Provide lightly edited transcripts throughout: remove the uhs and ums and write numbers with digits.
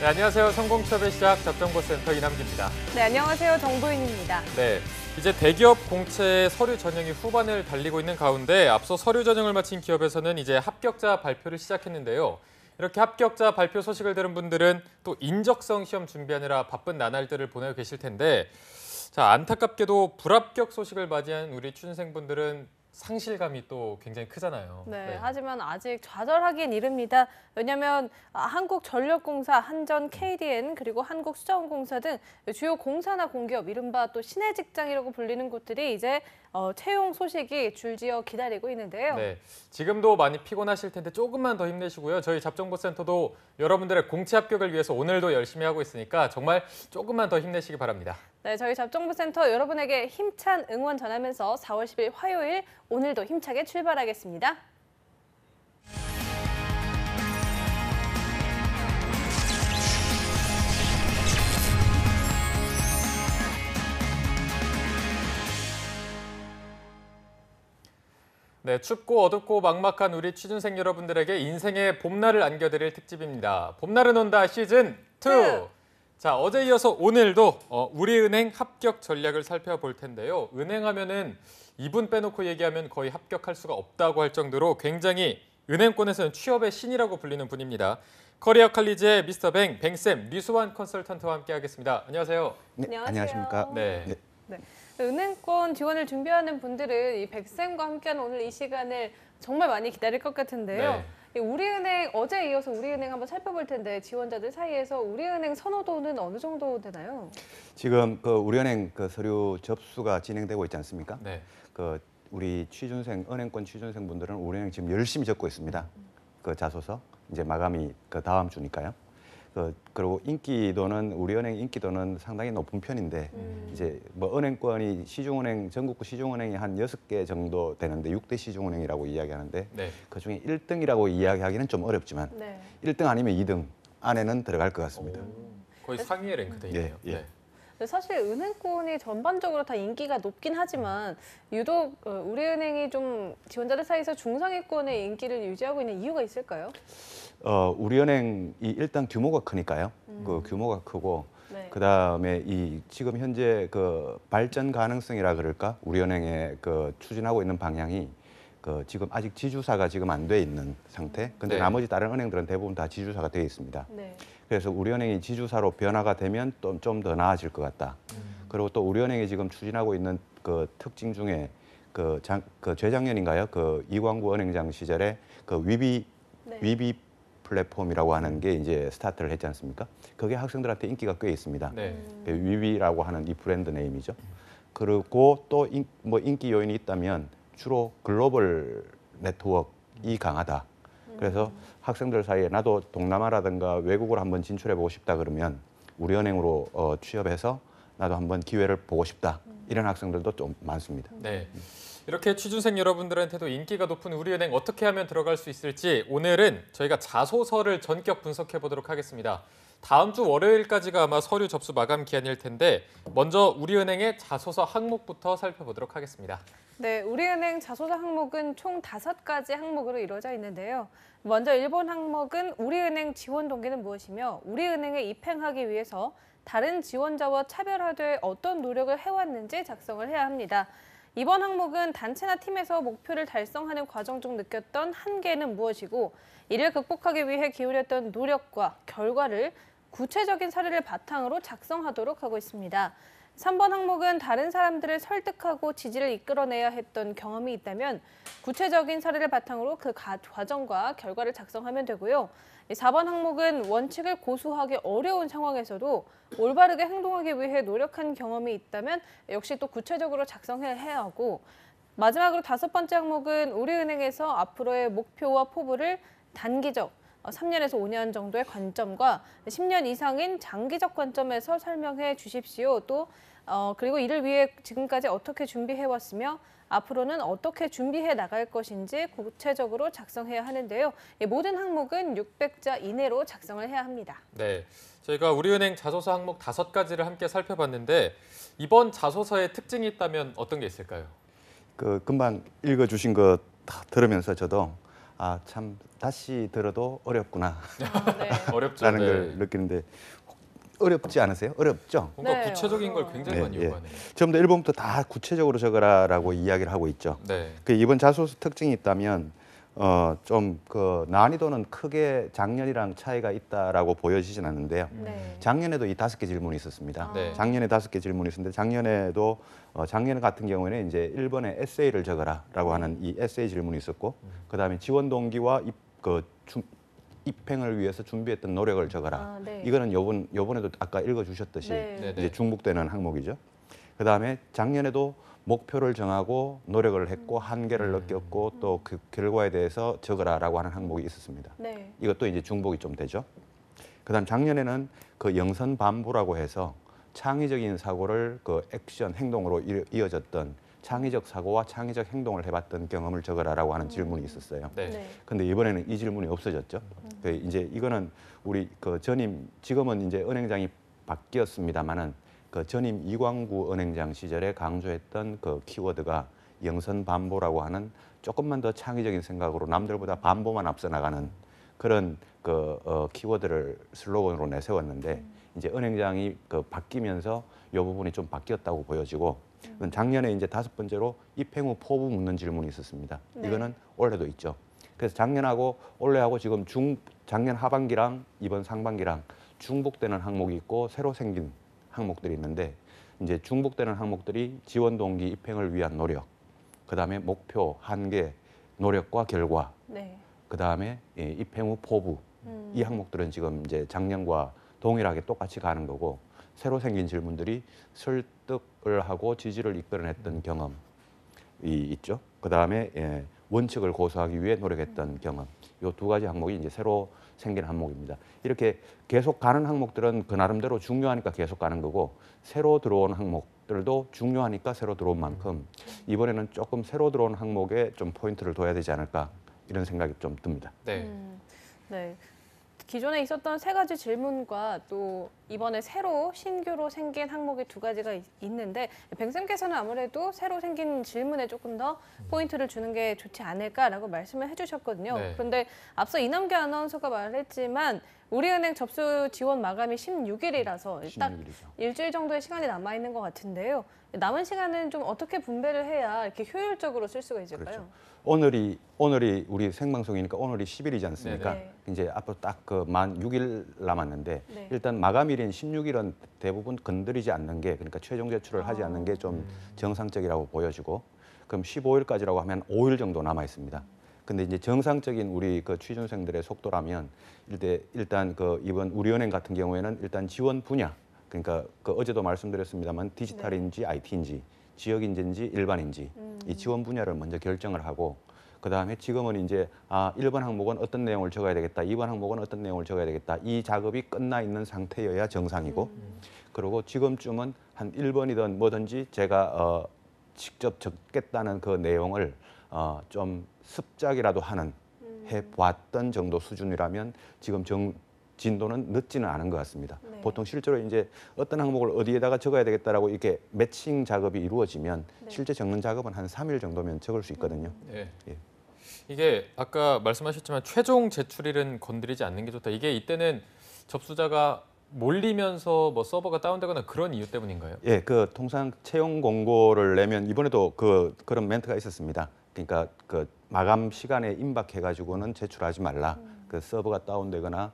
네, 안녕하세요. 성공취업의 시작 접정보센터 이남기입니다. 네, 안녕하세요. 정도인입니다. 네, 이제 대기업 공채 서류 전형이 후반을 달리고 있는 가운데 앞서 서류 전형을 마친 기업에서는 이제 합격자 발표를 시작했는데요. 이렇게 합격자 발표 소식을 들은 분들은 또 인적성 시험 준비하느라 바쁜 나날들을 보내고 계실 텐데, 자, 안타깝게도 불합격 소식을 맞이한 우리 취준생분들은 상실감이 또 굉장히 크잖아요. 네, 하지만 아직 좌절하기엔 이릅니다. 왜냐하면 한국전력공사, 한전, KDN, 그리고 한국수자원공사 등 주요 공사나 공기업, 이른바 또 신의 직장이라고 불리는 곳들이 이제 채용 소식이 줄지어 기다리고 있는데요. 네, 지금도 많이 피곤하실 텐데 조금만 더 힘내시고요. 저희 잡정보센터도 여러분들의 공채 합격을 위해서 오늘도 열심히 하고 있으니까 정말 조금만 더 힘내시기 바랍니다. 네, 저희 잡정보센터 여러분에게 힘찬 응원 전하면서 4월 10일 화요일 오늘도 힘차게 출발하겠습니다. 네, 춥고 어둡고 막막한 우리 취준생 여러분들에게 인생의 봄날을 안겨드릴 특집입니다. 봄날은 온다 시즌 2. 자, 어제 이어서 오늘도 우리은행 합격 전략을 살펴볼 텐데요. 은행하면은 이분 빼놓고 얘기하면 거의 합격할 수가 없다고 할 정도로 굉장히 은행권에서는 취업의 신이라고 불리는 분입니다. 커리어 칼리지의 미스터 뱅, 뱅쌤, 류수환 컨설턴트와 함께하겠습니다. 안녕하세요. 네, 안녕하세요. 안녕하십니까. 네. 네. 은행권 지원을 준비하는 분들은 이 백쌤과 함께하는 오늘 이 시간을 정말 많이 기다릴 것 같은데요. 네. 우리은행 어제 이어서 우리은행 한번 살펴볼 텐데 지원자들 사이에서 우리은행 선호도는 어느 정도 되나요? 지금 그 우리은행 그 서류 접수가 진행되고 있지 않습니까? 네. 그 우리 취준생, 은행권 취준생 분들은 우리은행 지금 열심히 적고 있습니다. 그 자소서 이제 마감이 그 다음 주니까요. 그리고 인기도는 우리은행 인기도는 상당히 높은 편인데 이제 뭐 은행권이 시중은행 전국구 시중은행이 한 6개 정도 되는데 6대 시중은행이라고 이야기하는데 네. 그중에 1등이라고 이야기하기는 좀 어렵지만 네. 1등 아니면 2등 안에는 들어갈 것 같습니다. 거의 상위에 랭크돼 있네요. 예, 예. 네. 사실 은행권이 전반적으로 다 인기가 높긴 하지만 유독 우리은행이 좀 지원자들 사이에서 중상위권의 인기를 유지하고 있는 이유가 있을까요? 우리은행이 일단 규모가 크니까요. 그 규모가 크고 네. 그다음에 이 지금 현재 그 발전 가능성이라 그럴까? 우리은행에 그 추진하고 있는 방향이 그 지금 아직 지주사가 지금 안 돼 있는 상태. 근데 네. 나머지 다른 은행들은 대부분 다 지주사가 되어 있습니다. 네. 그래서 우리은행이 지주사로 변화가 되면 또 좀 더 나아질 것 같다. 그리고 또 우리은행이 지금 추진하고 있는 그 특징 중에 그 재작년인가요? 그 이광구 은행장 시절에 그 위비 플랫폼이라고 하는 게 이제 스타트를 했지 않습니까? 그게 학생들한테 인기가 꽤 있습니다. 네. 위비라고 하는 이 브랜드 네임이죠. 그리고 또 뭐 인기 요인이 있다면 주로 글로벌 네트워크가 강하다. 그래서 학생들 사이에 나도 동남아라든가 외국으로 한번 진출해보고 싶다 그러면 우리은행으로 취업해서 나도 한번 기회를 보고 싶다. 이런 학생들도 좀 많습니다. 네. 이렇게 취준생 여러분들한테도 인기가 높은 우리은행 어떻게 하면 들어갈 수 있을지 오늘은 저희가 자소서를 전격 분석해 보도록 하겠습니다. 다음 주 월요일까지가 아마 서류 접수 마감 기한일 텐데 먼저 우리은행의 자소서 항목부터 살펴보도록 하겠습니다. 네, 우리은행 자소서 항목은 총 5가지 항목으로 이루어져 있는데요. 먼저 1번 항목은 우리은행 지원 동기는 무엇이며 우리은행에 입행하기 위해서 다른 지원자와 차별화돼 어떤 노력을 해왔는지 작성을 해야 합니다. 2번 항목은 단체나 팀에서 목표를 달성하는 과정 중 느꼈던 한계는 무엇이고 이를 극복하기 위해 기울였던 노력과 결과를 구체적인 사례를 바탕으로 작성하도록 하고 있습니다. 3번 항목은 다른 사람들을 설득하고 지지를 이끌어내야 했던 경험이 있다면 구체적인 사례를 바탕으로 그 과정과 결과를 작성하면 되고요. 4번 항목은 원칙을 고수하기 어려운 상황에서도 올바르게 행동하기 위해 노력한 경험이 있다면 역시 또 구체적으로 작성해야 하고 마지막으로 5번째 항목은 우리은행에서 앞으로의 목표와 포부를 단기적 3년에서 5년 정도의 관점과 10년 이상인 장기적 관점에서 설명해 주십시오. 또 그리고 이를 위해 지금까지 어떻게 준비해왔으며 앞으로는 어떻게 준비해 나갈 것인지 구체적으로 작성해야 하는데요. 모든 항목은 600자 이내로 작성을 해야 합니다. 네, 저희가 우리은행 자소서 항목 5가지를 함께 살펴봤는데 이번 자소서의 특징이 있다면 어떤 게 있을까요? 그 금방 읽어주신 거 다 들으면서 저도 아, 참 다시 들어도 어렵구나 네. 어렵죠. 라는 네. 걸 느끼는데 어렵지 않으세요? 어렵죠? 뭔가 네, 구체적인 걸 어려워요. 굉장히 많이 예, 예. 요구하네요. 처음부터 1번부터 다 구체적으로 적어라라고 이야기를 하고 있죠. 네. 그 이번 자소서 특징이 있다면 좀 그 난이도는 크게 작년이랑 차이가 있다라고 보여지진 않는데요. 네. 작년에도 이 5개 질문이 있었습니다. 네. 작년에 5개 질문이 있었는데 작년에도 작년 같은 경우에는 이제 1번에 에세이를 적어라라고 하는 이 에세이 질문이 있었고 그다음에 지원 동기와 입행을 위해서 준비했던 노력을 적어라. 아, 네. 이거는 요번에도 아까 읽어주셨듯이 네. 네. 이제 중복되는 항목이죠. 그다음에 작년에도 목표를 정하고 노력을 했고 한계를 느꼈고 또 그 결과에 대해서 적어라라고 하는 항목이 있었습니다. 네. 이것도 이제 중복이 좀 되죠. 그다음 작년에는 그 영선 반부라고 해서 창의적인 사고를 그 액션 행동으로 이어졌던 창의적 사고와 창의적 행동을 해봤던 경험을 적어라라고 하는 질문이 있었어요. 네. 네. 근데 이번에는 이 질문이 없어졌죠. 그 이제 이거는 우리 그 전임 지금은 이제 은행장이 바뀌었습니다만은 그 전임 이광구 은행장 시절에 강조했던 그 키워드가 영선 반보라고 하는 조금만 더 창의적인 생각으로 남들보다 반보만 앞서 나가는 그런 그 키워드를 슬로건으로 내세웠는데 이제 은행장이 그 바뀌면서 이 부분이 좀 바뀌었다고 보여지고 작년에 이제 5번째로 입행 후 포부 묻는 질문이 있었습니다. 네. 이거는 올해도 있죠. 그래서 작년하고 올해하고 지금 작년 하반기랑 이번 상반기랑 중복되는 항목이 있고 새로 생긴 항목들이 있는데 이제 중복되는 항목들이 지원 동기 입행을 위한 노력, 그다음에 목표, 한계, 노력과 결과, 네. 그다음에 입행 후 포부 이 항목들은 지금 이제 작년과 동일하게 똑같이 가는 거고 새로 생긴 질문들이 설득을 하고 지지를 이끌어냈던 경험이 있죠. 그다음에 원칙을 고수하기 위해 노력했던 경험. 이 두 가지 항목이 이제 새로 생긴 항목입니다. 이렇게 계속 가는 항목들은 그 나름대로 중요하니까 계속 가는 거고 새로 들어온 항목들도 중요하니까 새로 들어온 만큼 이번에는 조금 새로 들어온 항목에 좀 포인트를 둬야 되지 않을까 이런 생각이 좀 듭니다. 네. 네. 기존에 있었던 3가지 질문과 또 이번에 새로 신규로 생긴 항목이 2가지가 있는데 뱅쌤께서는 아무래도 새로 생긴 질문에 조금 더 포인트를 주는 게 좋지 않을까라고 말씀을 해주셨거든요. 네. 그런데 앞서 이남규 아나운서가 말했지만 우리은행 접수 지원 마감이 16일이라서 딱 16일이죠. 일주일 정도의 시간이 남아 있는 것 같은데요. 남은 시간은 좀 어떻게 분배를 해야 이렇게 효율적으로 쓸 수가 있을까요? 그렇죠. 오늘이 우리 생방송이니까 오늘이 10일이지 않습니까? 네. 이제 앞으로 딱 그 만 6일 남았는데 네. 일단 마감일인 16일은 대부분 건드리지 않는 게 그러니까 최종 제출을 하지 않는 게 좀 정상적이라고 보여지고 그럼 15일까지라고 하면 5일 정도 남아 있습니다. 근데 이제 정상적인 우리 그 취준생들의 속도라면 일단 그 이번 우리은행 같은 경우에는 일단 지원 분야 그러니까 그 어제도 말씀드렸습니다만 디지털인지 IT인지 지역인재인지 일반인지 이 지원 분야를 먼저 결정을 하고 그다음에 지금은 이제 1번 항목은 어떤 내용을 적어야 되겠다. 2번 항목은 어떤 내용을 적어야 되겠다. 이 작업이 끝나 있는 상태여야 정상이고 그리고 지금쯤은 한 1번이든 뭐든지 제가 직접 적겠다는 그 내용을 좀 습작이라도 하는 해봤던 정도 수준이라면 지금 진도는 늦지는 않은 것 같습니다. 네. 보통 실제로 이제 어떤 항목을 어디에다가 적어야 되겠다라고 이렇게 매칭 작업이 이루어지면 네. 실제 적는 작업은 한 3일 정도면 적을 수 있거든요. 네. 예. 이게 아까 말씀하셨지만 최종 제출일은 건드리지 않는 게 좋다. 이게 이때는 접수자가 몰리면서 뭐 서버가 다운되거나 그런 이유 때문인가요? 예, 그 통상 채용 공고를 내면 이번에도 그런 멘트가 있었습니다. 그러니까 그 마감 시간에 임박해가지고는 제출하지 말라. 그 서버가 다운되거나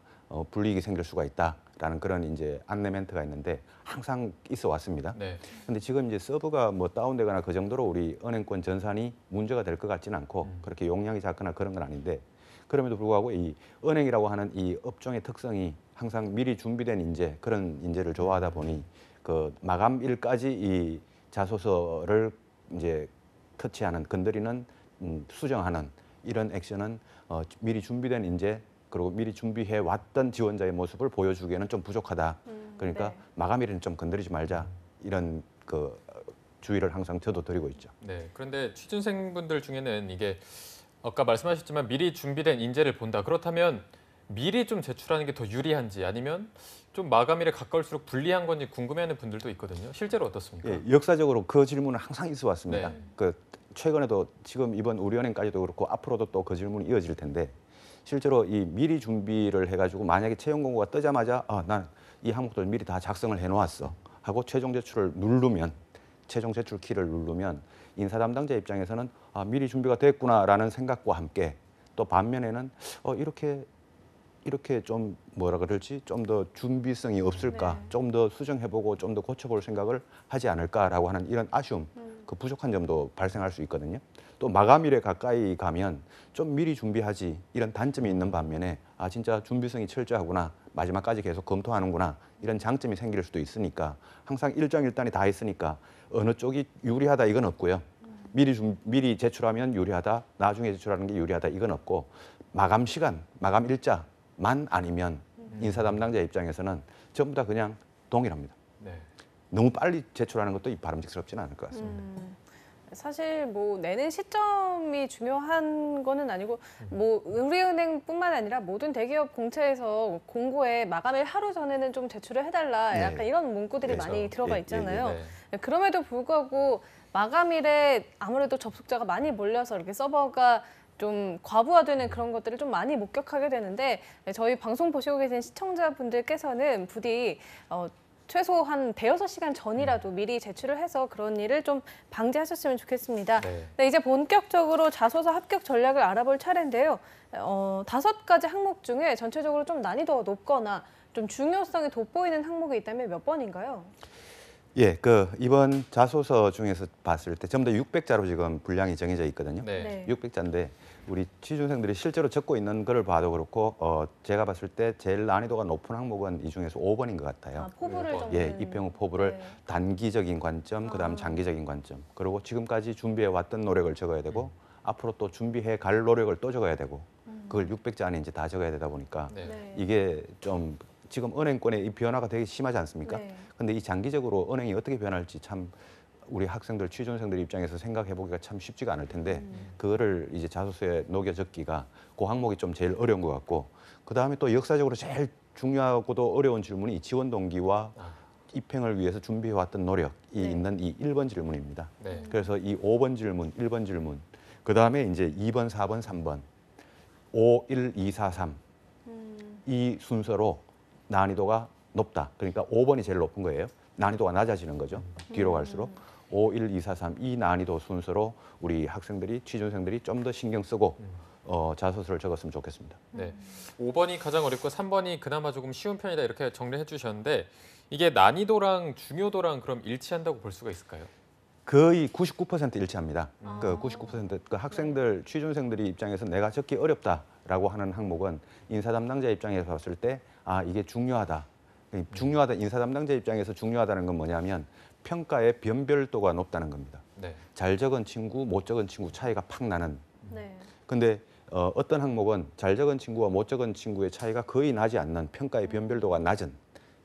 불이익이 생길 수가 있다라는 그런 이제 안내 멘트가 있는데 항상 있어 왔습니다. 네. 근데 지금 이제 서버가 뭐 다운되거나 그 정도로 우리 은행권 전산이 문제가 될 것 같지는 않고 그렇게 용량이 작거나 그런 건 아닌데 그럼에도 불구하고 이 은행이라고 하는 이 업종의 특성이 항상 미리 준비된 인재 그런 인재를 좋아하다 보니 그 마감일까지 이 자소서를 이제 터치하는 건드리는 수정하는 이런 액션은 미리 준비된 인재 그리고 미리 준비해 왔던 지원자의 모습을 보여주기에는 좀 부족하다. 그러니까 네. 마감일에는 좀 건드리지 말자 이런 그 주의를 항상 저도 드리고 있죠. 네. 그런데 취준생분들 중에는 이게 아까 말씀하셨지만 미리 준비된 인재를 본다. 그렇다면 미리 좀 제출하는 게 더 유리한지 아니면 좀 마감일에 가까울수록 불리한 건지 궁금해하는 분들도 있거든요. 실제로 어떻습니까? 예, 역사적으로 그 질문은 항상 있어 왔습니다. 네. 그 최근에도 지금 이번 우리은행까지도 그렇고 앞으로도 또 그 질문이 이어질 텐데 실제로 이 미리 준비를 해가지고 만약에 채용 공고가 뜨자마자 난 이 항목들 미리 다 작성을 해놓았어 하고 최종 제출을 누르면 최종 제출 키를 누르면 인사 담당자 입장에서는 미리 준비가 됐구나라는 생각과 함께 또 반면에는 이렇게 좀 뭐라 그럴지 좀 더 준비성이 없을까, 네. 좀 더 수정해보고 좀 더 고쳐볼 생각을 하지 않을까라고 하는 이런 아쉬움, 그 부족한 점도 발생할 수 있거든요. 또 마감일에 가까이 가면 좀 미리 준비하지 이런 단점이 있는 반면에 진짜 준비성이 철저하구나, 마지막까지 계속 검토하는구나 이런 장점이 생길 수도 있으니까 항상 일정일단이 다 있으니까 어느 쪽이 유리하다 이건 없고요. 미리 제출하면 유리하다, 나중에 제출하는 게 유리하다 이건 없고 마감 시간, 마감 일자만 아니면 인사 담당자 입장에서는 전부 다 그냥 동일합니다. 네. 너무 빨리 제출하는 것도 바람직스럽지는 않을 것 같습니다. 사실 뭐 내는 시점이 중요한 거는 아니고 뭐 우리은행뿐만 아니라 모든 대기업 공채에서 공고에 마감일 하루 전에는 좀 제출을 해달라 네. 약간 이런 문구들이 그렇죠. 많이 들어가 예, 있잖아요. 네. 그럼에도 불구하고 마감일에 아무래도 접속자가 많이 몰려서 이렇게 서버가 좀 과부하되는 그런 것들을 좀 많이 목격하게 되는데 저희 방송 보시고 계신 시청자분들께서는 부디 최소 한 대여섯 시간 전이라도 미리 제출을 해서 그런 일을 좀 방지하셨으면 좋겠습니다. 네. 네, 이제 본격적으로 자소서 합격 전략을 알아볼 차례인데요. 5가지 항목 중에 전체적으로 좀 난이도가 높거나 좀 중요성이 돋보이는 항목이 있다면 몇 번인가요? 예, 이번 자소서 중에서 봤을 때 전부 다 600자로 지금 분량이 정해져 있거든요. 네. 600자인데 우리 취준생들이 실제로 적고 있는 거를 봐도 그렇고 제가 봤을 때 제일 난이도가 높은 항목은 이 중에서 5번인 것 같아요. 포부를 네. 적는. 예, 입형 후 포부를 네. 단기적인 관점, 그다음 장기적인 관점, 그리고 지금까지 준비해 왔던 노력을 적어야 되고 앞으로 또 준비해 갈 노력을 또 적어야 되고 그걸 600자 안에 이제 다 적어야 되다 보니까 네. 네. 이게 좀 지금 은행권의 이 변화가 되게 심하지 않습니까? 네. 근데 이 장기적으로 은행이 어떻게 변할지 참 우리 학생들, 취준생들 입장에서 생각해 보기가 참 쉽지가 않을 텐데 그거를 이제 자소서에 녹여 적기가 그 항목이 좀 제일 어려운 것 같고 그다음에 또 역사적으로 제일 중요하고도 어려운 질문이 이 지원 동기와 입행을 위해서 준비해 왔던 노력이 네. 있는 이 1번 질문입니다. 네. 그래서 이 5번 질문, 1번 질문, 그다음에 이제 2번, 4번, 3번, 5, 1, 2, 4, 3 이 순서로 난이도가 높다. 그러니까 5번이 제일 높은 거예요. 난이도가 낮아지는 거죠. 뒤로 갈수록 5, 1, 2, 4, 3 이 난이도 순서로 우리 학생들이 취준생들이 좀 더 신경 쓰고 자소서를 적었으면 좋겠습니다. 네. 5번이 가장 어렵고 3번이 그나마 조금 쉬운 편이다 이렇게 정리해 주셨는데 이게 난이도랑 중요도랑 그럼 일치한다고 볼 수가 있을까요? 거의 99% 일치합니다. 그 99% 그 학생들, 취준생들이 입장에서 내가 적기 어렵다라고 하는 항목은 인사 담당자 입장에서 봤을 때 이게 중요하다. 중요하다. 인사 담당자 입장에서 중요하다는 건 뭐냐면 평가의 변별도가 높다는 겁니다. 네. 잘 적은 친구, 못 적은 친구 차이가 팍 나는. 네. 근데 어떤 항목은 잘 적은 친구와 못 적은 친구의 차이가 거의 나지 않는 평가의 변별도가 낮은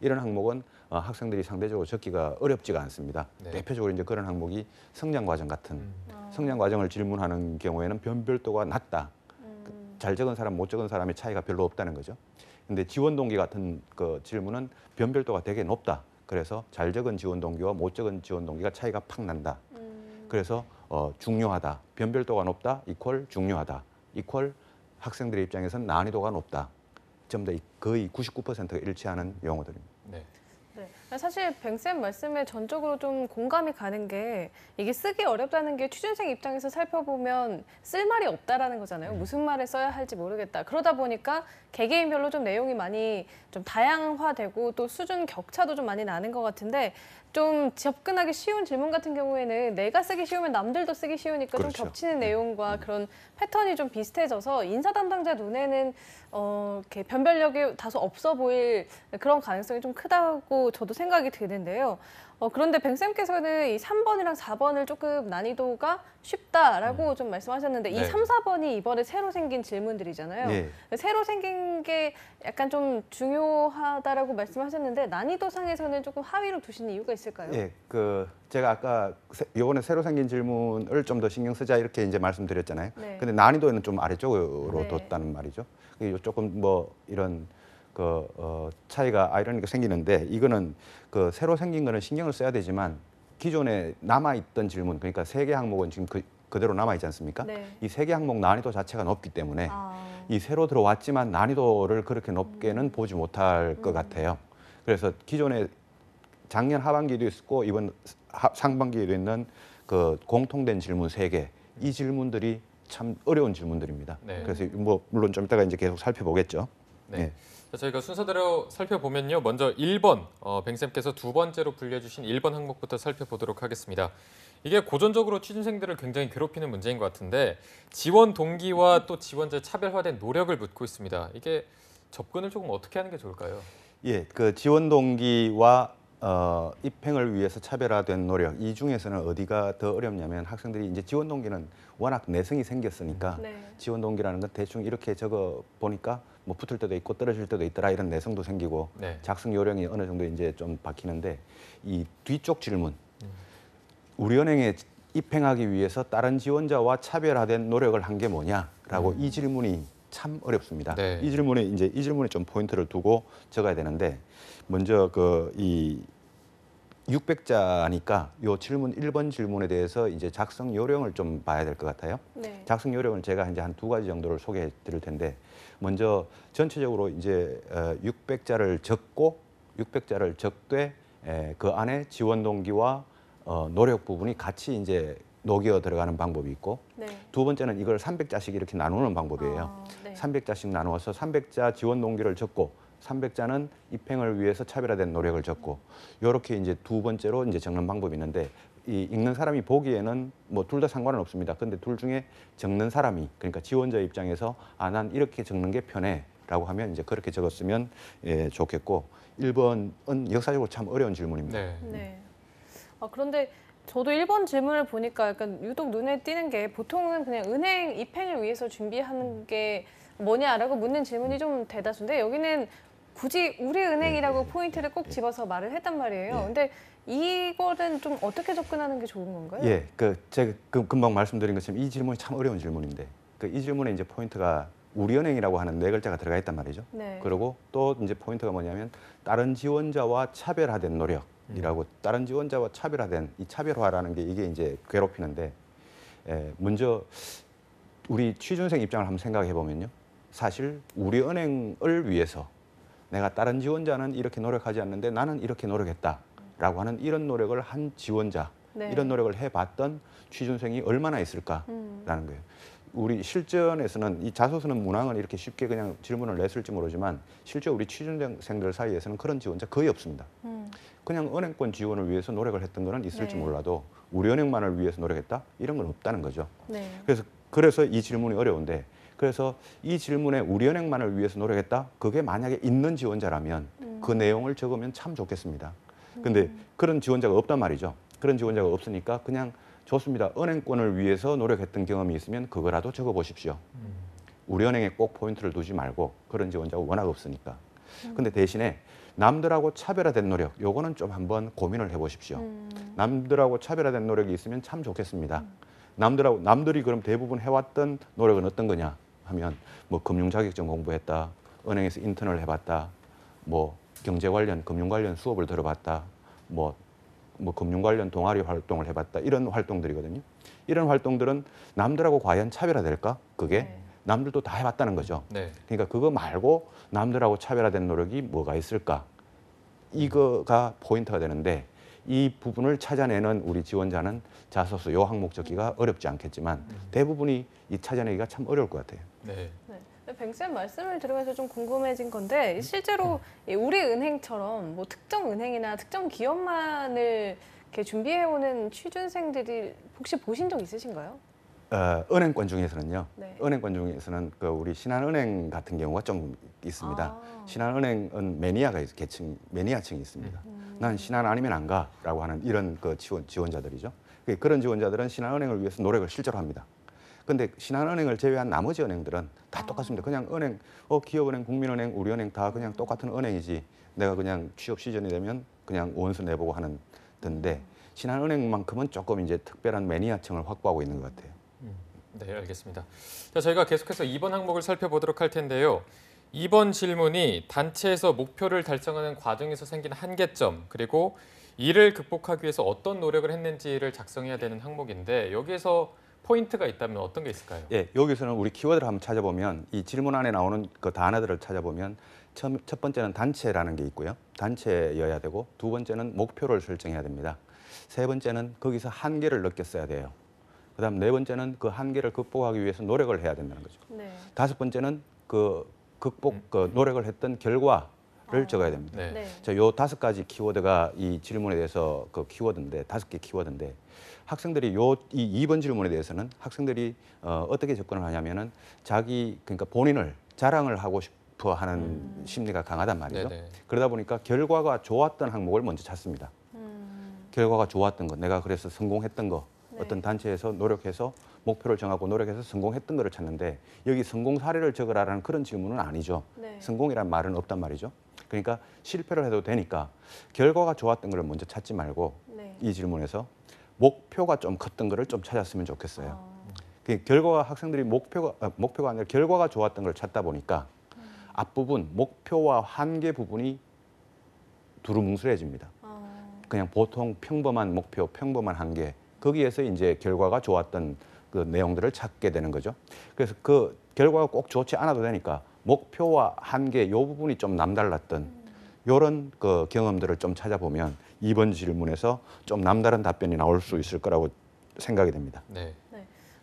이런 항목은 학생들이 상대적으로 적기가 어렵지가 않습니다. 네. 대표적으로 이제 그런 항목이 성장 과정 같은 성장 과정을 질문하는 경우에는 변별도가 낮다. 잘 적은 사람, 못 적은 사람의 차이가 별로 없다는 거죠. 근데 지원 동기 같은 그 질문은 변별도가 되게 높다. 그래서 잘 적은 지원 동기와 못 적은 지원 동기가 차이가 팍 난다. 그래서 중요하다. 변별도가 높다. 이퀄 중요하다. 이퀄 학생들의 입장에서는 난이도가 높다. 전부 다 거의 99%가 일치하는 용어들입니다. 네. 네. 사실 뱅쌤 말씀에 전적으로 좀 공감이 가는 게 이게 쓰기 어렵다는 게 취준생 입장에서 살펴보면 쓸 말이 없다라는 거잖아요. 무슨 말을 써야 할지 모르겠다. 그러다 보니까 개개인별로 좀 내용이 많이 좀 다양화되고 또 수준 격차도 좀 많이 나는 것 같은데 좀 접근하기 쉬운 질문 같은 경우에는 내가 쓰기 쉬우면 남들도 쓰기 쉬우니까 그렇죠. 좀 겹치는 내용과 그런 패턴이 좀 비슷해져서 인사 담당자 눈에는 이렇게 변별력이 다소 없어 보일 그런 가능성이 좀 크다고 저도 생각이 드는데요. 그런데 뱅쌤께서는 이 3번이랑 4번을 조금 난이도가 쉽다라고 좀 말씀하셨는데 이 네. 3, 4번이 이번에 새로 생긴 질문들이잖아요. 예. 새로 생긴 게 약간 좀 중요하다라고 말씀하셨는데 난이도 상에서는 조금 하위로 두시는 이유가 있을까요? 예, 제가 아까 이번에 새로 생긴 질문을 좀 더 신경 쓰자 이렇게 이제 말씀드렸잖아요. 네. 근데 난이도에는 좀 아래쪽으로 네. 뒀다는 말이죠. 이게 조금 뭐 이런 차이가 아이러니가 생기는데 이거는 새로 생긴 거는 신경을 써야 되지만 기존에 남아 있던 질문 그러니까 3개 항목은 지금 그대로 남아 있지 않습니까? 네. 이 3개 항목 난이도 자체가 높기 때문에 아. 이 새로 들어왔지만 난이도를 그렇게 높게는 보지 못할 것 같아요. 그래서 기존에 작년 하반기에도 있었고 이번 상반기에도 있는 그 공통된 질문 3개, 이 질문들이 참 어려운 질문들입니다. 네. 그래서 뭐 물론 좀 이따가 이제 계속 살펴보겠죠. 네. 네. 자, 저희가 순서대로 살펴보면요. 먼저 1번, 뱅쌤께서 두 번째로 불려주신 1번 항목부터 살펴보도록 하겠습니다. 이게 고전적으로 취준생들을 굉장히 괴롭히는 문제인 것 같은데 지원 동기와 또 지원자의 차별화된 노력을 묻고 있습니다. 이게 접근을 조금 어떻게 하는 게 좋을까요? 예, 그 지원 동기와 입행을 위해서 차별화된 노력, 이 중에서는 어디가 더 어렵냐면 학생들이 이제 지원 동기는 워낙 내성이 생겼으니까 네. 지원 동기라는 건 대충 이렇게 적어 보니까 뭐 붙을 때도 있고 떨어질 때도 있더라 이런 내성도 생기고 네. 작성 요령이 어느 정도 이제 좀 박히는데 이 뒤쪽 질문, 우리은행에 입행하기 위해서 다른 지원자와 차별화된 노력을 한 게 뭐냐라고 이 질문이 참 어렵습니다. 네. 이 질문에 좀 포인트를 두고 적어야 되는데 먼저 이 600자니까 요 질문 1번 질문에 대해서 이제 작성 요령을 좀 봐야 될 것 같아요. 네. 작성 요령을 제가 이제 한 2가지 정도를 소개해 드릴 텐데 먼저 전체적으로 이제 600자를 적되 그 안에 지원 동기와 노력 부분이 같이 이제 녹여 들어가는 방법이 있고 네. 두 번째는 이걸 300자씩 이렇게 나누는 방법이에요. 아, 네. 300자씩 나누어서 300자 지원 동기를 적고 300자는 입행을 위해서 차별화된 노력을 적고 이렇게 이제 두 번째로 이제 적는 방법이 있는데 이 읽는 사람이 보기에는 뭐 둘 다 상관은 없습니다. 근데 둘 중에 적는 사람이 그러니까 지원자 입장에서 난 이렇게 적는 게 편해라고 하면 이제 그렇게 적었으면 좋겠고 1번은 역사적으로 참 어려운 질문입니다. 네. 네. 그런데 저도 1번 질문을 보니까 약간 유독 눈에 띄는 게 보통은 그냥 은행 입행을 위해서 준비하는 게 뭐냐라고 묻는 질문이 좀 대다수인데 여기는 굳이 우리 은행이라고 포인트를 꼭 집어서 말을 했단 말이에요. 예. 근데 이거는 좀 어떻게 접근하는 게 좋은 건가요? 예, 제가 금방 말씀드린 것처럼 이 질문이 참 어려운 질문인데 이 질문에 이제 포인트가 우리은행이라고 하는 4글자가 들어가 있단 말이죠. 네. 그리고 또 이제 포인트가 뭐냐면 다른 지원자와 차별화된 노력이라고 다른 지원자와 차별화된 이 차별화라는 게 이게 이제 괴롭히는데 먼저 우리 취준생 입장을 한번 생각해 보면요. 사실 우리은행을 위해서 내가 다른 지원자는 이렇게 노력하지 않는데 나는 이렇게 노력했다라고 하는 이런 노력을 한 지원자, 네. 이런 노력을 해봤던 취준생이 얼마나 있을까라는 거예요. 우리 실전에서는 이 자소서는 문항은 이렇게 쉽게 그냥 질문을 냈을지 모르지만 실제 우리 취준생들 사이에서는 그런 지원자 거의 없습니다. 그냥 은행권 지원을 위해서 노력을 했던 거는 있을지 네. 몰라도 우리은행만을 위해서 노력했다? 이런 건 없다는 거죠. 네. 그래서 이 질문이 어려운데 그래서 이 질문에 우리은행만을 위해서 노력했다? 그게 만약에 있는 지원자라면 그 내용을 적으면 참 좋겠습니다. 근데 그런 지원자가 없단 말이죠. 그런 지원자가 없으니까 그냥 좋습니다. 은행권을 위해서 노력했던 경험이 있으면 그거라도 적어보십시오. 우리은행에 꼭 포인트를 두지 말고 그런 지원자가 워낙 없으니까. 근데 대신에 남들하고 차별화된 노력, 요거는 좀 한번 고민을 해보십시오. 남들하고 차별화된 노력이 있으면 참 좋겠습니다. 남들이 그럼 대부분 해왔던 노력은 어떤 거냐 하면 뭐 금융 자격증 공부했다, 은행에서 인턴을 해봤다, 뭐 경제 관련, 금융 관련 수업을 들어봤다, 뭐 금융 관련 동아리 활동을 해봤다 이런 활동들이거든요. 이런 활동들은 남들하고 과연 차별화될까? 그게 네. 남들도 다 해봤다는 거죠. 네. 그러니까 그거 말고 남들하고 차별화된 노력이 뭐가 있을까? 이거가 포인트가 되는데 이 부분을 찾아내는 우리 지원자는 자소서 요 항목 적기가 어렵지 않겠지만 대부분이 이 찾아내기가 참 어려울 것 같아요. 네. 네. 뱅쌤 말씀을 들으면서 좀 궁금해진 건데 실제로 이 우리 은행처럼 뭐 특정 은행이나 특정 기업만을 이렇게 준비해오는 취준생들이 혹시 보신 적 있으신가요? 은행권 중에서는요. 네. 은행권 중에서는 그 우리 신한은행 같은 경우가 좀 있습니다. 아. 신한은행은 매니아층이 있습니다. 난 신한 아니면 안 가라고 하는 이런 그 지원자들이죠. 그런 지원자들은 신한은행을 위해서 노력을 실제로 합니다. 근데 신한은행을 제외한 나머지 은행들은 다 똑같습니다. 그냥 은행, 기업은행, 국민은행, 우리은행 다 그냥 똑같은 은행이지. 내가 그냥 취업 시즌이 되면 그냥 원서 내보고 하는 던데 신한은행만큼은 조금 이제 특별한 매니아층을 확보하고 있는 것 같아요. 네, 알겠습니다. 자, 저희가 계속해서 2번 항목을 살펴보도록 할 텐데요. 2번 질문이 단체에서 목표를 달성하는 과정에서 생긴 한계점 그리고 이를 극복하기 위해서 어떤 노력을 했는지를 작성해야 되는 항목인데 여기에서 포인트가 있다면 어떤 게 있을까요? 예, 여기서는 우리 키워드를 한번 찾아보면 이 질문 안에 나오는 그 단어들을 찾아보면 첫 번째는 단체라는 게 있고요. 단체여야 되고 두 번째는 목표를 설정해야 됩니다. 세 번째는 거기서 한계를 느꼈어야 돼요. 그다음 네 번째는 그 한계를 극복하기 위해서 노력을 해야 된다는 거죠. 네. 다섯 번째는 그 노력을 했던 결과를 적어야 됩니다. 네. 네. 자, 요 5가지 키워드가 이 질문에 대해서 그 키워드인데 5개 키워드인데 학생들이 이 2번 질문에 대해서는 학생들이 어떻게 접근을 하냐면은 그러니까 본인을 자랑을 하고 싶어 하는 심리가 강하단 말이죠. 네네. 그러다 보니까 결과가 좋았던 항목을 먼저 찾습니다. 결과가 좋았던 거, 내가 그래서 성공했던 거, 네. 어떤 단체에서 노력해서 목표를 정하고 노력해서 성공했던 거를 찾는데 여기 성공 사례를 적으라는 그런 질문은 아니죠. 네. 성공이란 말은 없단 말이죠. 그러니까 실패를 해도 되니까 결과가 좋았던 거를 먼저 찾지 말고 네. 이 질문에서 목표가 좀 컸던 거를 좀 찾았으면 좋겠어요. 어, 그 결과가 학생들이 목표가 아니라 결과가 좋았던 걸 찾다 보니까 앞부분 목표와 한계 부분이 두루뭉술해집니다. 그냥 보통 평범한 목표, 평범한 한계 거기에서 이제 결과가 좋았던 그 내용들을 찾게 되는 거죠. 그래서 그 결과가 꼭 좋지 않아도 되니까 목표와 한계 이 부분이 좀 남달랐던 이런 그 경험들을 좀 찾아보면 이번 질문에서 좀 남다른 답변이 나올 수 있을 거라고 생각이 됩니다. 네.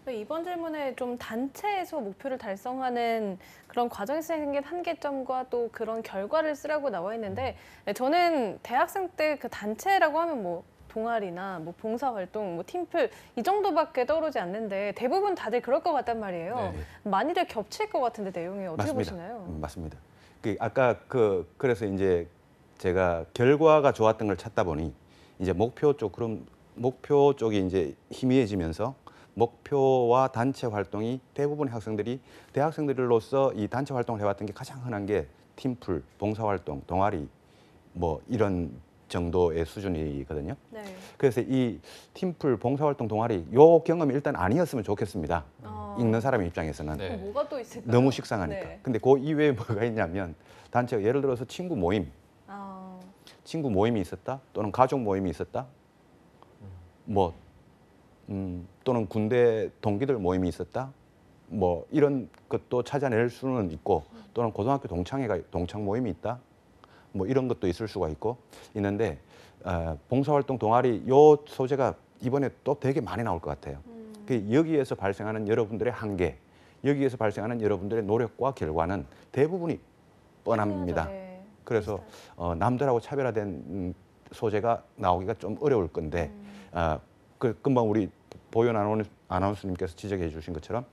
이번 질문에 좀 단체에서 목표를 달성하는 그런 과정에서 생긴 한계점과 또 그런 결과를 쓰라고 나와 있는데 저는 대학생 때 그 단체라고 하면 뭐 동아리나 뭐 봉사활동, 뭐 팀플 이 정도밖에 떠오르지 않는데 대부분 다들 그럴 것 같단 말이에요. 네. 많이들 겹칠 것 같은데 내용이 어떻게 맞습니다. 보시나요? 맞습니다. 아까 그래서 이제 제가 결과가 좋았던 걸 찾다 보니 이제 목표 쪽이 이제 희미해지면서 목표와 단체 활동이 대부분의 학생들이 대학생들로서 이 단체 활동을 해왔던 게 가장 흔한 게 팀플, 봉사활동, 동아리 뭐 이런 정도의 수준이거든요. 네. 그래서 이 팀플, 봉사활동, 동아리 요 경험이 일단 아니었으면 좋겠습니다. 읽는 사람의 입장에서는 네. 그럼 뭐가 또 있을까요? 너무 식상하니까. 네. 근데 그 이외에 뭐가 있냐면 단체가 예를 들어서 친구 모임이 있었다 또는 가족 모임이 있었다 뭐 또는 군대 동기들 모임이 있었다 뭐 이런 것도 찾아낼 수는 있고 또는 고등학교 동창 모임이 있다 뭐 이런 것도 있을 수가 있는데 봉사활동 동아리 요 소재가 이번에 또 되게 많이 나올 것 같아요. 여기에서 발생하는 여러분들의 한계, 여기에서 발생하는 여러분들의 노력과 결과는 대부분이 뻔합니다. 네. 그래서 남들하고 차별화된 소재가 나오기가 좀 어려울 건데 금방 우리 보현 아나운서님께서 지적해 주신 것처럼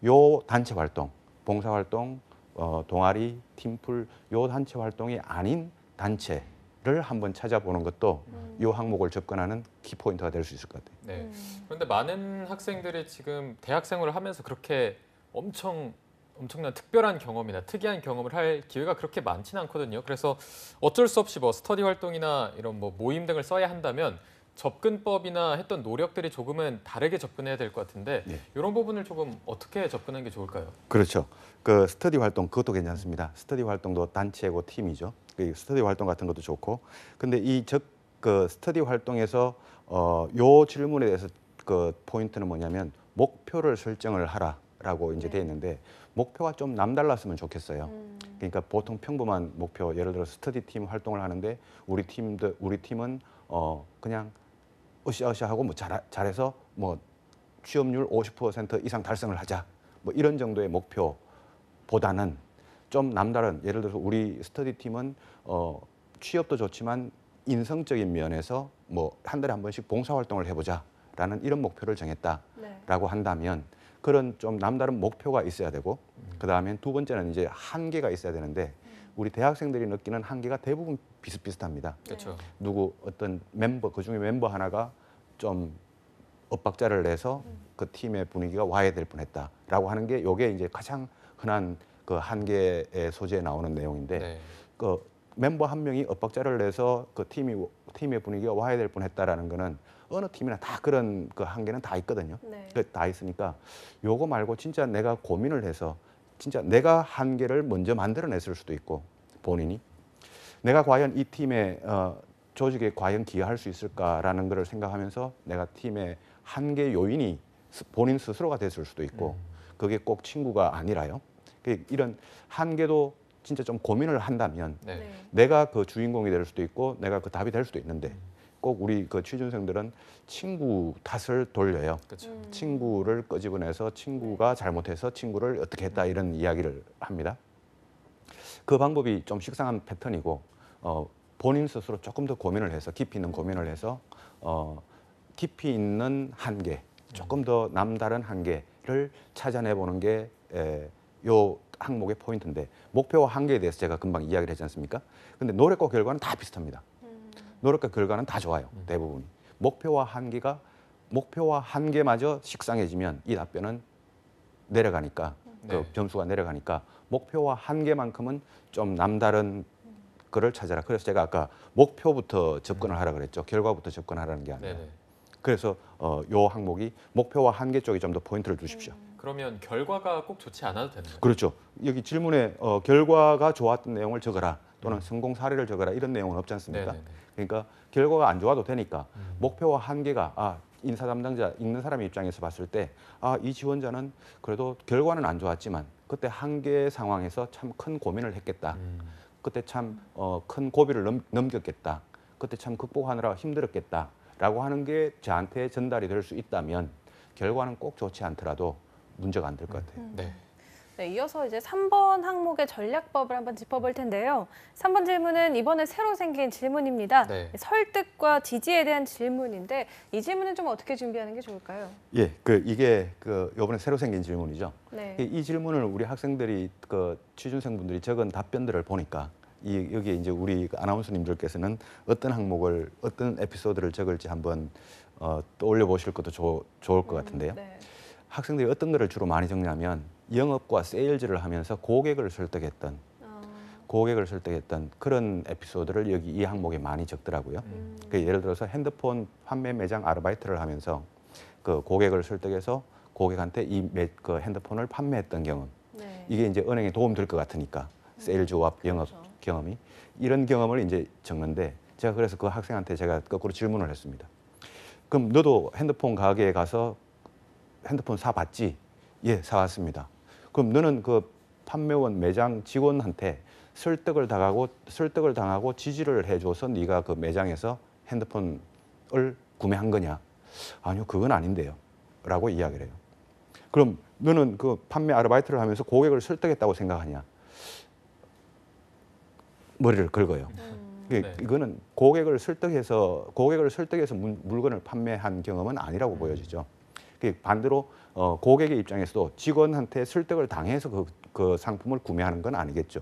요 단체 활동, 봉사활동, 동아리, 팀플 요 단체 활동이 아닌 단체를 한번 찾아보는 것도 요 항목을 접근하는 키포인트가 될 수 있을 것 같아요. 네. 그런데 많은 학생들이 지금 대학 생활을 하면서 그렇게 엄청난 특별한 경험이나 특이한 경험을 할 기회가 그렇게 많지는 않거든요. 그래서 어쩔 수 없이 뭐 스터디 활동이나 이런 뭐 모임 등을 써야 한다면 접근법이나 했던 노력들이 조금은 다르게 접근해야 될 것 같은데 예. 이런 부분을 조금 어떻게 접근하는 게 좋을까요? 그렇죠. 그 스터디 활동 그것도 괜찮습니다. 스터디 활동도 단체고 팀이죠. 그 스터디 활동 같은 것도 좋고. 근데 그 스터디 활동에서 요 질문에 대해서 그 포인트는 뭐냐면 목표를 설정을 하라라고 이제 돼 있는데 목표가 좀 남달랐으면 좋겠어요. 그러니까 보통 평범한 목표, 예를 들어 스터디 팀 활동을 하는데 우리 팀은 그냥 으쌰으쌰하고 뭐 잘해서 뭐 취업률 50% 이상 달성을 하자. 뭐 이런 정도의 목표보다는 좀 남다른, 예를 들어서 우리 스터디 팀은 취업도 좋지만 인성적인 면에서 뭐 한 달에 한 번씩 봉사활동을 해보자라는 이런 목표를 정했다라고 한다면 그런 좀 남다른 목표가 있어야 되고 그다음에 두 번째는 이제 한계가 있어야 되는데 우리 대학생들이 느끼는 한계가 대부분 비슷비슷합니다. 그렇죠. 어떤 멤버, 그중에 멤버 하나가 좀 엇박자를 내서 그 팀의 분위기가 와해될 뻔했다라고 하는 게 이게 이제 가장 흔한 그 한계의 소재에 나오는 내용인데 네. 그 멤버 한 명이 엇박자를 내서 그 팀의 분위기가 와해될 뻔했다라는 거는 어느 팀이나 다 그런 그 한계는 다 있거든요. 네. 다 있으니까 요거 말고 진짜 내가 고민을 해서 진짜 내가 한계를 먼저 만들어냈을 수도 있고 본인이 내가 과연 이 팀의 조직에 과연 기여할 수 있을까라는 것을 생각하면서 내가 팀의 한계 요인이 본인 스스로가 됐을 수도 있고 그게 꼭 친구가 아니라요. 이런 한계도 진짜 좀 고민을 한다면 네. 네. 내가 그 주인공이 될 수도 있고 내가 그 답이 될 수도 있는데 꼭 우리 그 취준생들은 친구 탓을 돌려요. 그렇죠. 친구를 끄집어내서 친구가 잘못해서 친구를 어떻게 했다 이런 이야기를 합니다. 그 방법이 좀 식상한 패턴이고 본인 스스로 조금 더 고민을 해서 깊이 있는 고민을 해서 깊이 있는 한계, 조금 더 남다른 한계를 찾아내보는 게 요 항목의 포인트인데 목표와 한계에 대해서 제가 금방 이야기를 했지 않습니까? 근데 노력과 결과는 다 비슷합니다. 노력과 결과는 다 좋아요. 대부분이. 목표와 한계마저 식상해지면 이 답변은 내려가니까 그 네. 점수가 내려가니까 목표와 한계만큼은 좀 남다른 거를 찾아라. 그래서 제가 아까 목표부터 접근을 하라 그랬죠. 결과부터 접근하라는 게 아니라. 네네. 그래서 요 항목이 목표와 한계 쪽에 좀 더 포인트를 주십시오. 그러면 결과가 꼭 좋지 않아도 되는 거예요? 그렇죠. 여기 질문에 결과가 좋았던 내용을 적어라 또는 성공 사례를 적어라 이런 내용은 없지 않습니까? 네네네. 그러니까 결과가 안 좋아도 되니까 목표와 한계가 인사 담당자 읽는 사람의 입장에서 봤을 때 이 지원자는 그래도 결과는 안 좋았지만 그때 한계 상황에서 참 큰 고민을 했겠다. 그때 참 큰 고비를 넘겼겠다. 그때 참 극복하느라 힘들었겠다라고 하는 게 저한테 전달이 될 수 있다면 결과는 꼭 좋지 않더라도 문제가 안 될 것 같아요. 네. 네, 이어서 이제 3번 항목의 전략법을 한번 짚어볼 텐데요. 3번 질문은 이번에 새로 생긴 질문입니다. 네. 설득과 지지에 대한 질문인데 이 질문은 좀 어떻게 준비하는 게 좋을까요? 예, 이게 이번에 새로 생긴 질문이죠. 네. 이 질문을 우리 학생들이 취준생분들이 적은 답변들을 보니까 여기에 이제 우리 아나운서님들께서는 어떤 항목을 어떤 에피소드를 적을지 한번 떠올려 보실 것도 좋을 것 같은데요. 네. 학생들이 어떤 거를 주로 많이 적냐면 영업과 세일즈를 하면서 고객을 설득했던 그런 에피소드를 여기 이 항목에 많이 적더라고요. 예를 들어서 핸드폰 판매 매장 아르바이트를 하면서 그 고객을 설득해서 고객한테 그 핸드폰을 판매했던 경험. 네. 이게 이제 은행에 도움 될 것 같으니까 세일즈와 영업 그렇죠. 경험이 이런 경험을 이제 적는데 제가 그래서 그 학생한테 제가 거꾸로 질문을 했습니다. 그럼 너도 핸드폰 가게에 가서 핸드폰 사봤지? 예, 사왔습니다. 그럼 너는 그 판매원 매장 직원한테 설득을 당하고 지지를 해줘서 네가 그 매장에서 핸드폰을 구매한 거냐? 아니요, 그건 아닌데요. 라고 이야기를 해요. 그럼 너는 그 판매 아르바이트를 하면서 고객을 설득했다고 생각하냐? 머리를 긁어요. 네. 이거는 고객을 설득해서 물건을 판매한 경험은 아니라고 보여지죠. 반대로 고객의 입장에서도 직원한테 설득을 당해서 그 상품을 구매하는 건 아니겠죠.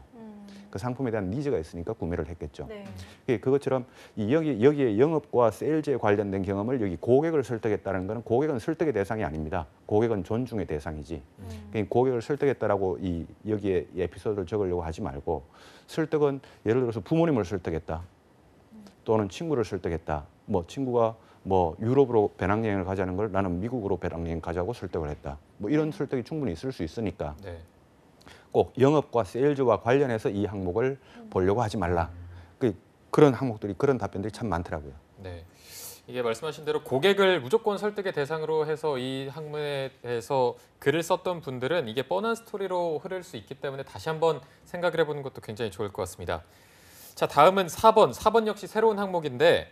그 상품에 대한 니즈가 있으니까 구매를 했겠죠. 네. 그것처럼 여기에 영업과 세일즈에 관련된 경험을 여기 고객을 설득했다는 것은 고객은 설득의 대상이 아닙니다. 고객은 존중의 대상이지. 고객을 설득했다라고 여기에 이 에피소드를 적으려고 하지 말고 설득은 예를 들어서 부모님을 설득했다. 또는 친구를 설득했다. 친구가 유럽으로 배낭여행을 가자는 걸 나는 미국으로 배낭여행 가자고 설득을 했다. 이런 설득이 충분히 있을 수 있으니까 네. 꼭 영업과 세일즈와 관련해서 이 항목을 보려고 하지 말라. 그런 항목들이 그런 답변들이 참 많더라고요. 네. 이게 말씀하신 대로 고객을 무조건 설득의 대상으로 해서 이 학문에 대해서 글을 썼던 분들은 이게 뻔한 스토리로 흐를 수 있기 때문에 다시 한번 생각을 해보는 것도 굉장히 좋을 것 같습니다. 자, 다음은 4번. 4번 역시 새로운 항목인데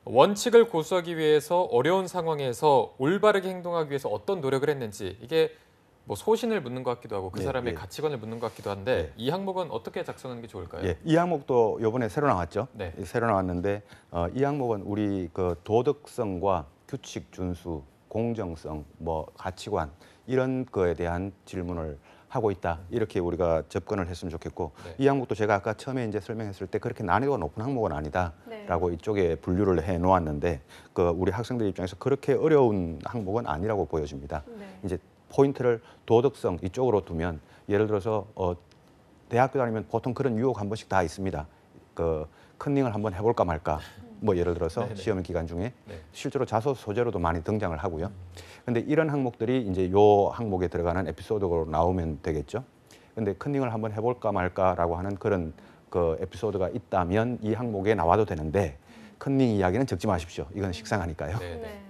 원칙을 고수하기 위해서 어려운 상황에서 올바르게 행동하기 위해서 어떤 노력을 했는지 이게 소신을 묻는 것 같기도 하고 그 사람의 가치관을 묻는 것 같기도 한데 이 항목은 어떻게 작성하는 게 좋을까요? 이 항목도 이번에 새로 나왔죠. 네. 새로 나왔는데 이 항목은 우리 그 도덕성과 규칙 준수, 공정성, 가치관 이런 거에 대한 질문을 하고 있다. 이렇게 우리가 접근을 했으면 좋겠고 이 항목도 제가 아까 처음에 이제 설명했을 때 그렇게 난이도가 높은 항목은 아니다라고 이쪽에 분류를 해 놓았는데 우리 학생들 입장에서 그렇게 어려운 항목은 아니라고 보여집니다. 이제 포인트를 도덕성 이쪽으로 두면 예를 들어서 대학교 다니면 보통 그런 유혹 한 번씩 다 있습니다. 컨닝을 한번 해볼까 말까. 예를 들어서 시험 기간 중에 실제로 자소서 소재로도 많이 등장을 하고요. 근데 이런 항목들이 이제 요 항목에 들어가는 에피소드로 나오면 되겠죠. 근데 컨닝을 한번 해볼까 말까라고 하는 그런 에피소드가 있다면 이 항목에 나와도 되는데 컨닝 이야기는 적지 마십시오. 이건 식상하니까요. 네.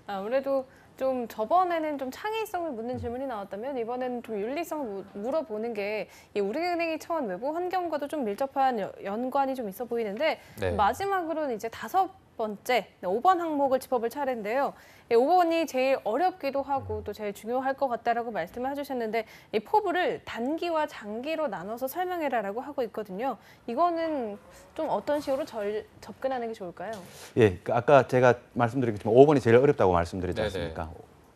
아무래도 좀 저번에는 좀 창의성을 묻는 질문이 나왔다면 이번에는 좀 윤리성을 물어보는 게 이 우리은행이 처한 외부 환경과도 좀 밀접한 연관이 좀 있어 보이는데 네. 마지막으로는 이제 5번째, 5번 항목을 짚어볼 차례인데요. 5번이 제일 어렵기도 하고 또 제일 중요할 것 같다라고 말씀을 해주셨는데 이 포부를 단기와 장기로 나눠서 설명해라라고 하고 있거든요. 이거는 좀 어떤 식으로 접근하는 게 좋을까요? 예, 그 아까 제가 말씀드렸지만 5번이 제일 어렵다고 말씀드렸지 네네. 않습니까?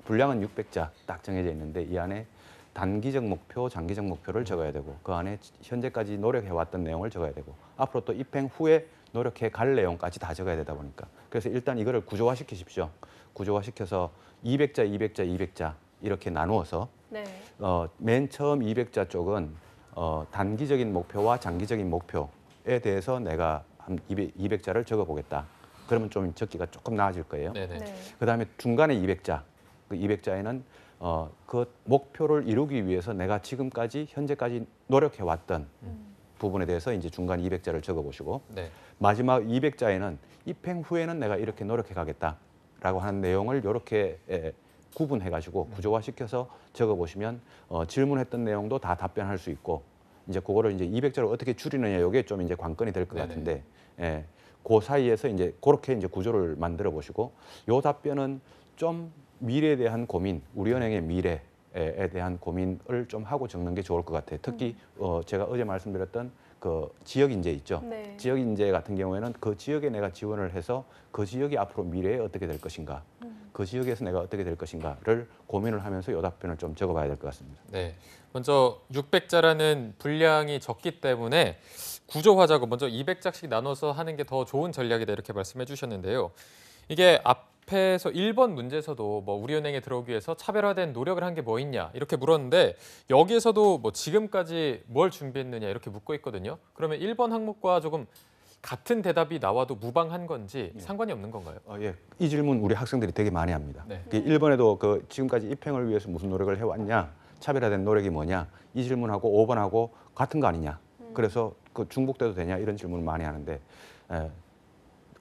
분량은 600자 딱 정해져 있는데 이 안에 단기적 목표, 장기적 목표를 적어야 되고 그 안에 현재까지 노력해왔던 내용을 적어야 되고 앞으로 또 입행 후에 노력해 갈 내용까지 다 적어야 되다 보니까 그래서 일단 이거를 구조화시키십시오. 구조화시켜서 200자, 200자, 200자 이렇게 나누어서 네. 맨 처음 200자 쪽은 단기적인 목표와 장기적인 목표에 대해서 내가 한 200자를 적어보겠다. 그러면 좀 적기가 조금 나아질 거예요. 네네. 네. 그다음에 중간에 200자, 그 200자에는 그 목표를 이루기 위해서 내가 지금까지 현재까지 노력해왔던 부분에 대해서 이제 중간 200자를 적어보시고 네. 마지막 200자에는 입행 후에는 내가 이렇게 노력해가겠다라고 하는 내용을 이렇게 구분해가지고 구조화시켜서 적어보시면 질문했던 내용도 다 답변할 수 있고 이제 그거를 이제 200자를 어떻게 줄이느냐 이게 좀 이제 관건이 될 것 네네. 같은데 그 사이에서 이제 그렇게 이제 구조를 만들어 보시고 요 답변은 좀 미래에 대한 고민, 우리은행의 미래에 대한 고민을 좀 하고 적는 게 좋을 것 같아요. 특히 제가 어제 말씀드렸던 그 지역 인재 있죠. 네. 지역 인재 같은 경우에는 그 지역에 내가 지원을 해서 그 지역이 앞으로 미래에 어떻게 될 것인가, 그 지역에서 내가 어떻게 될 것인가를 고민을 하면서 요 답변을 좀 적어봐야 될 것 같습니다. 네. 먼저 600자라는 분량이 적기 때문에 구조화자고 먼저 200자씩 나눠서 하는 게 더 좋은 전략이다 이렇게 말씀해 주셨는데요. 이게 앞에서 1번 문제에서도 뭐 우리은행에 들어오기 위해서 차별화된 노력을 한 게 뭐 있냐 이렇게 물었는데 여기에서도 뭐 지금까지 뭘 준비했느냐 이렇게 묻고 있거든요. 그러면 1번 항목과 조금 같은 대답이 나와도 무방한 건지 상관이 없는 건가요? 예, 이 질문 우리 학생들이 되게 많이 합니다. 네. 1번에도 그 지금까지 입행을 위해서 무슨 노력을 해왔냐, 차별화된 노력이 뭐냐, 이 질문하고 5번하고 같은 거 아니냐. 그래서 그 중복돼도 되냐 이런 질문을 많이 하는데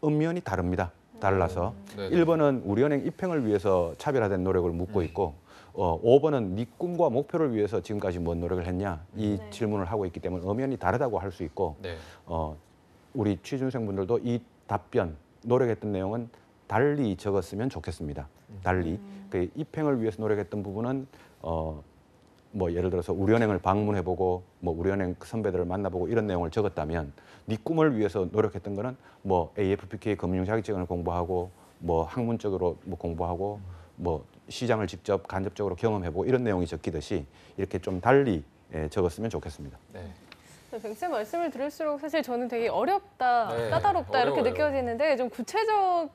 음면이 다릅니다. 달라서 네네. 1번은 우리은행 입행을 위해서 차별화된 노력을 묻고 있고 5번은 네 꿈과 목표를 위해서 지금까지 뭔 노력을 했냐 이 네. 질문을 하고 있기 때문에 음면이 다르다고 할 수 있고 네. 우리 취준생분들도 이 답변 노력했던 내용은 달리 적었으면 좋겠습니다. 달리 그 입행을 위해서 노력했던 부분은 뭐 예를 들어서 우리은행을 방문해보고 뭐 우리은행 선배들을 만나보고 이런 내용을 적었다면 네 꿈을 위해서 노력했던 거는 뭐 AFPK 금융 자격증을 공부하고 뭐 학문적으로 뭐 공부하고 뭐 시장을 직접 간접적으로 경험해보고 이런 내용이 적히듯이 이렇게 좀 달리 적었으면 좋겠습니다. 네. 백쌤 말씀을 들을수록 사실 저는 되게 어렵다, 네, 까다롭다 이렇게 어려워요. 느껴지는데 좀 구체적으로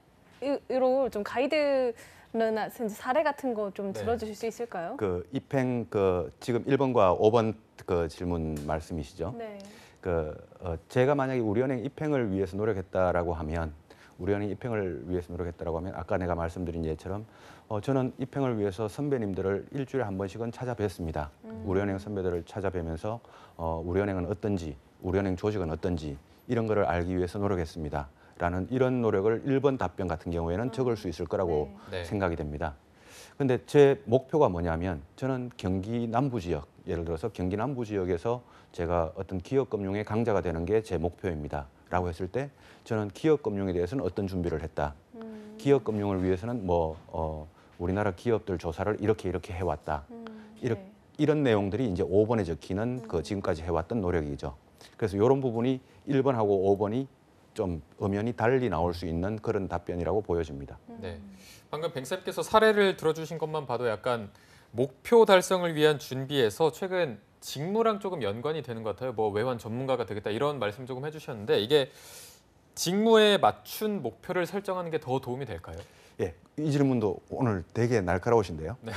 좀 가이드나 사례 같은 거 좀 네. 들어주실 수 있을까요? 그 입행 그 지금 1번과 5번 그 질문 말씀이시죠? 네. 제가 만약에 우리은행 입행을 위해서 노력했다라고 하면 우리은행 입행을 위해서 노력했다라고 하면 아까 내가 말씀드린 예처럼 저는 입행을 위해서 선배님들을 일주일에 한 번씩은 찾아뵙습니다. 우리은행 선배들을 찾아뵈면서 우리은행은 어떤지, 우리은행 조직은 어떤지 이런 거를 알기 위해서 노력했습니다. 라는 이런 노력을 1번 답변 같은 경우에는 적을 수 있을 거라고 네. 생각이 됩니다. 근데 제 목표가 뭐냐면 저는 경기 남부 지역, 예를 들어서 경기 남부 지역에서 제가 어떤 기업 금융의 강자가 되는 게 제 목표입니다. 라고 했을 때 저는 기업 금융에 대해서는 어떤 준비를 했다. 기업 금융을 위해서는 뭐 우리나라 기업들 조사를 이렇게 해왔다. 네. 이런 내용들이 이제 5번에 적히는 그 지금까지 해왔던 노력이죠. 그래서 이런 부분이 1번하고 5번이 좀 엄연히 달리 나올 수 있는 그런 답변이라고 보여집니다. 네. 방금 뱅쌤께서 사례를 들어주신 것만 봐도 약간 목표 달성을 위한 준비에서 최근 직무랑 조금 연관이 되는 것 같아요. 뭐 외환 전문가가 되겠다 이런 말씀 조금 해주셨는데 이게 직무에 맞춘 목표를 설정하는 게 더 도움이 될까요? 예, 이 질문도 오늘 되게 날카로우신데요. 네.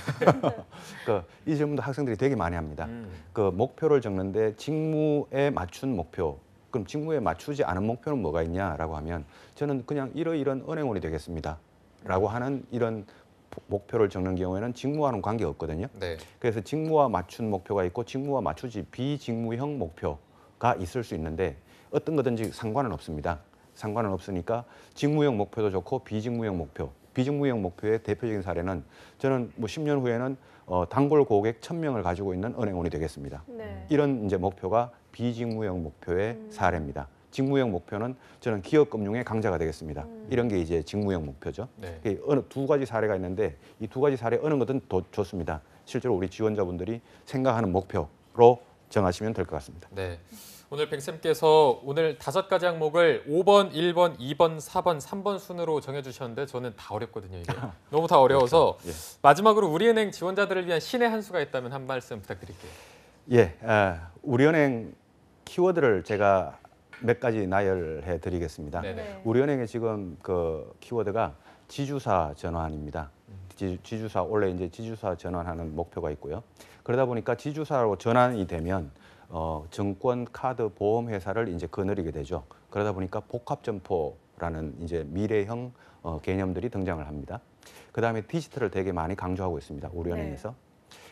이 질문도 학생들이 되게 많이 합니다. 그 목표를 적는데 직무에 맞춘 목표. 그럼 직무에 맞추지 않은 목표는 뭐가 있냐라고 하면 저는 그냥 이러이런 은행원이 되겠습니다. 라고 하는 이런 목표를 적는 경우에는 직무와는 관계없거든요. 네. 그래서 직무와 맞춘 목표가 있고 직무와 맞추지 비직무형 목표가 있을 수 있는데 어떤 거든지 상관은 없습니다. 상관은 없으니까 직무형 목표도 좋고 비직무형 목표 비직무역 목표의 대표적인 사례는 저는 뭐 10년 후에는 단골 고객 1,000명을 가지고 있는 은행원이 되겠습니다. 네. 이런 이제 목표가 비직무역 목표의 사례입니다. 직무역 목표는 저는 기업 금융의 강자가 되겠습니다. 이런 게 이제 직무역 목표죠. 네. 어느 두 가지 사례가 있는데 이 두 가지 사례 어느 것든 더 좋습니다. 실제로 우리 지원자분들이 생각하는 목표로 정하시면 될 것 같습니다. 네. 오늘 뱅쌤께서 오늘 5가지 항목을 5번, 1번, 2번, 4번, 3번 순으로 정해주셨는데 저는 다 어렵거든요. 이게 너무 다 어려워서 그렇죠. 마지막으로 우리은행 지원자들을 위한 신의 한 수가 있다면 한 말씀 부탁드릴게요. 예, 우리은행 키워드를 제가 몇 가지 나열해 드리겠습니다. 네네. 네. 우리은행의 지금 그 키워드가 지주사 전환입니다. 지주사 원래 이제 지주사 전환하는 목표가 있고요. 그러다 보니까 지주사로 전환이 되면 증권, 카드, 보험 회사를 이제 거느리게 되죠. 그러다 보니까 복합점포라는 이제 미래형 개념들이 등장을 합니다. 그다음에 디지털을 되게 많이 강조하고 있습니다. 우리은행에서.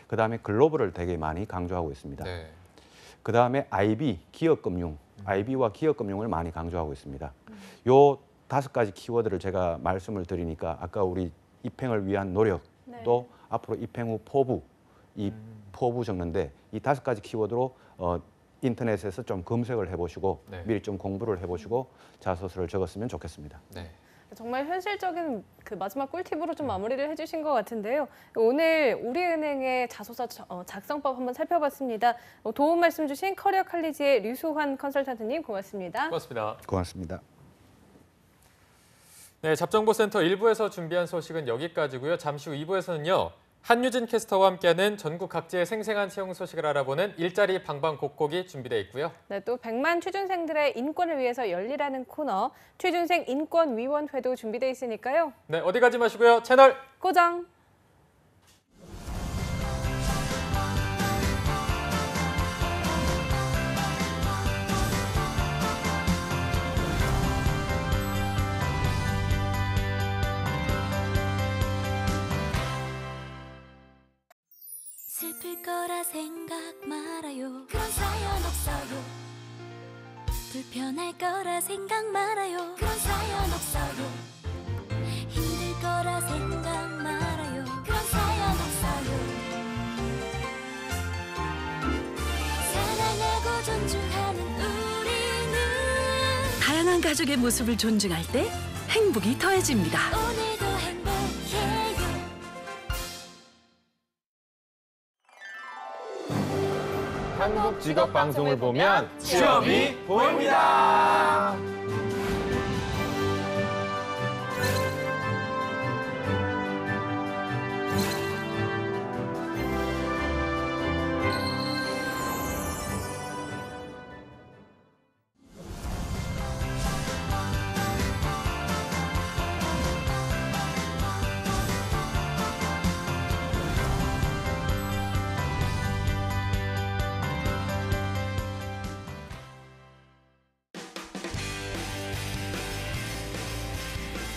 그다음에 글로벌을 되게 많이 강조하고 있습니다. 네. 그다음에 IB, 기업금융, IB와 기업금융을 많이 강조하고 있습니다. 요 5가지 키워드를 제가 말씀을 드리니까 아까 우리 입행을 위한 노력, 네. 또 앞으로 입행 후 포부, 이 포부 적는데 이 5가지 키워드로 인터넷에서 좀 검색을 해보시고 네. 미리 좀 공부를 해보시고 자소서를 적었으면 좋겠습니다. 네. 정말 현실적인 그 마지막 꿀팁으로 좀 마무리를 해주신 것 같은데요. 오늘 우리은행의 자소서 작성법 한번 살펴봤습니다. 도움 말씀 주신 커리어 칼리지의 류수환 컨설턴트님 고맙습니다. 고맙습니다. 고맙습니다. 네, 잡정보센터 1부에서 준비한 소식은 여기까지고요. 잠시 후 2부에서는요. 한유진 캐스터와 함께하는 전국 각지의 생생한 채용 소식을 알아보는 일자리 방방곡곡이 준비되어 있고요. 네, 또 100만 취준생들의 인권을 위해서 열리라는 코너 취준생 인권위원회도 준비되어 있으니까요. 네, 어디 가지 마시고요. 채널 고정! 슬플 거라 생각 말아요. 그런 사연 없어요. 불편할 거라 생각 말아요. 그런 사연 없어요. 힘들 거라 생각 말아요. 그런 사연 없어요. 사랑하고 존중하는 우리는 다양한 가족의 모습을 존중할 때 행복이 더해집니다. 오늘도 행복해요. 한국 직업 방송을 보면 취업이 보입니다.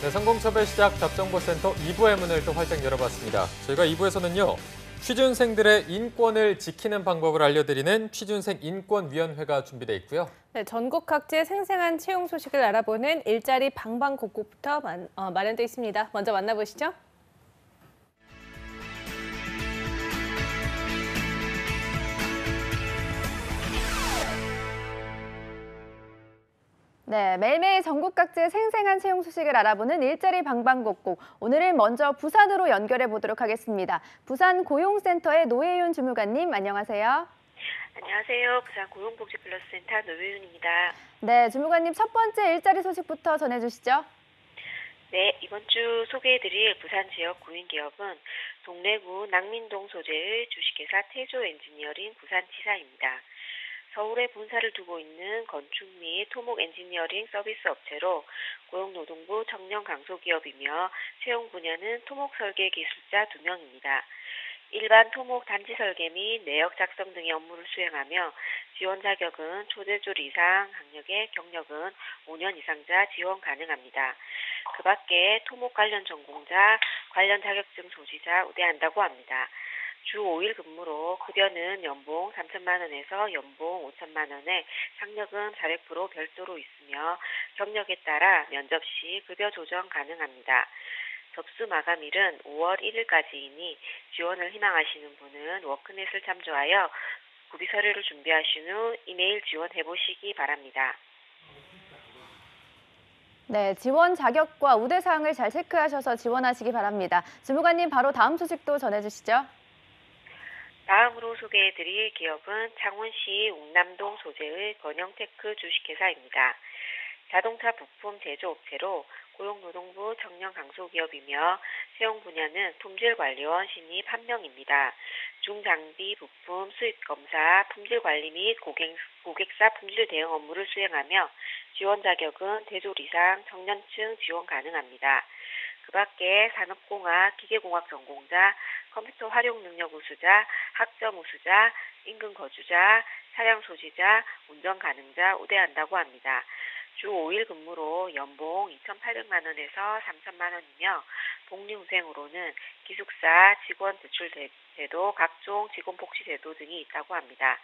네, 성공섭의 시작 잡정보센터 2부의 문을 또 활짝 열어봤습니다. 저희가 2부에서는요. 취준생들의 인권을 지키는 방법을 알려드리는 취준생 인권위원회가 준비되어 있고요. 네, 전국 각지의 생생한 채용 소식을 알아보는 일자리 방방곡곡부터 마련되어 있습니다. 먼저 만나보시죠. 네, 매일매일 전국 각지의 생생한 채용 소식을 알아보는 일자리 방방곡곡. 오늘은 먼저 부산으로 연결해 보도록 하겠습니다. 부산 고용센터의 노혜윤 주무관님, 안녕하세요. 안녕하세요. 부산 고용복지플러스센터 노효윤입니다. 네, 주무관님 첫 번째 일자리 소식부터 전해주시죠. 네, 이번 주 소개해드릴 부산 지역 구인기업은 동래구 낭민동 소재의 주식회사 태조 엔지니어링 부산지사입니다. 서울에 본사를 두고 있는 건축 및 토목 엔지니어링 서비스 업체로 고용노동부 청년 강소기업이며 채용 분야는 토목 설계 기술자 2명입니다. 일반 토목 단지 설계 및 내역 작성 등의 업무를 수행하며 지원 자격은 초대졸 이상, 학력의 경력은 5년 이상자 지원 가능합니다. 그 밖에 토목 관련 전공자, 관련 자격증 소지자 우대한다고 합니다. 주 5일 근무로 급여는 연봉 3천만 원에서 연봉 5천만 원에 상력은 400% 별도로 있으며 경력에 따라 면접 시 급여 조정 가능합니다. 접수 마감일은 5월 1일까지이니 지원을 희망하시는 분은 워크넷을 참조하여 구비 서류를 준비하신 후 이메일 지원해 보시기 바랍니다. 네, 지원 자격과 우대 사항을 잘 체크하셔서 지원하시기 바랍니다. 주무관님 바로 다음 소식도 전해주시죠. 다음으로 소개해드릴 기업은 창원시 웅남동 소재의 건영테크 주식회사입니다. 자동차 부품 제조업체로 고용노동부 청년 강소기업이며 채용 분야는 품질관리원 신입 1명입니다. 중장비 부품 수입검사, 품질관리 및 고객사 품질 대응 업무를 수행하며 지원 자격은 대졸 이상 청년층 지원 가능합니다. 그 밖에 산업공학, 기계공학 전공자, 컴퓨터 활용 능력 우수자, 학점 우수자, 인근 거주자, 차량 소지자, 운전 가능자 우대한다고 합니다. 주 5일 근무로 연봉 2,800만 원에서 3,000만 원이며 복리후생으로는 기숙사, 직원 대출 제도, 각종 직원 복지 제도 등이 있다고 합니다.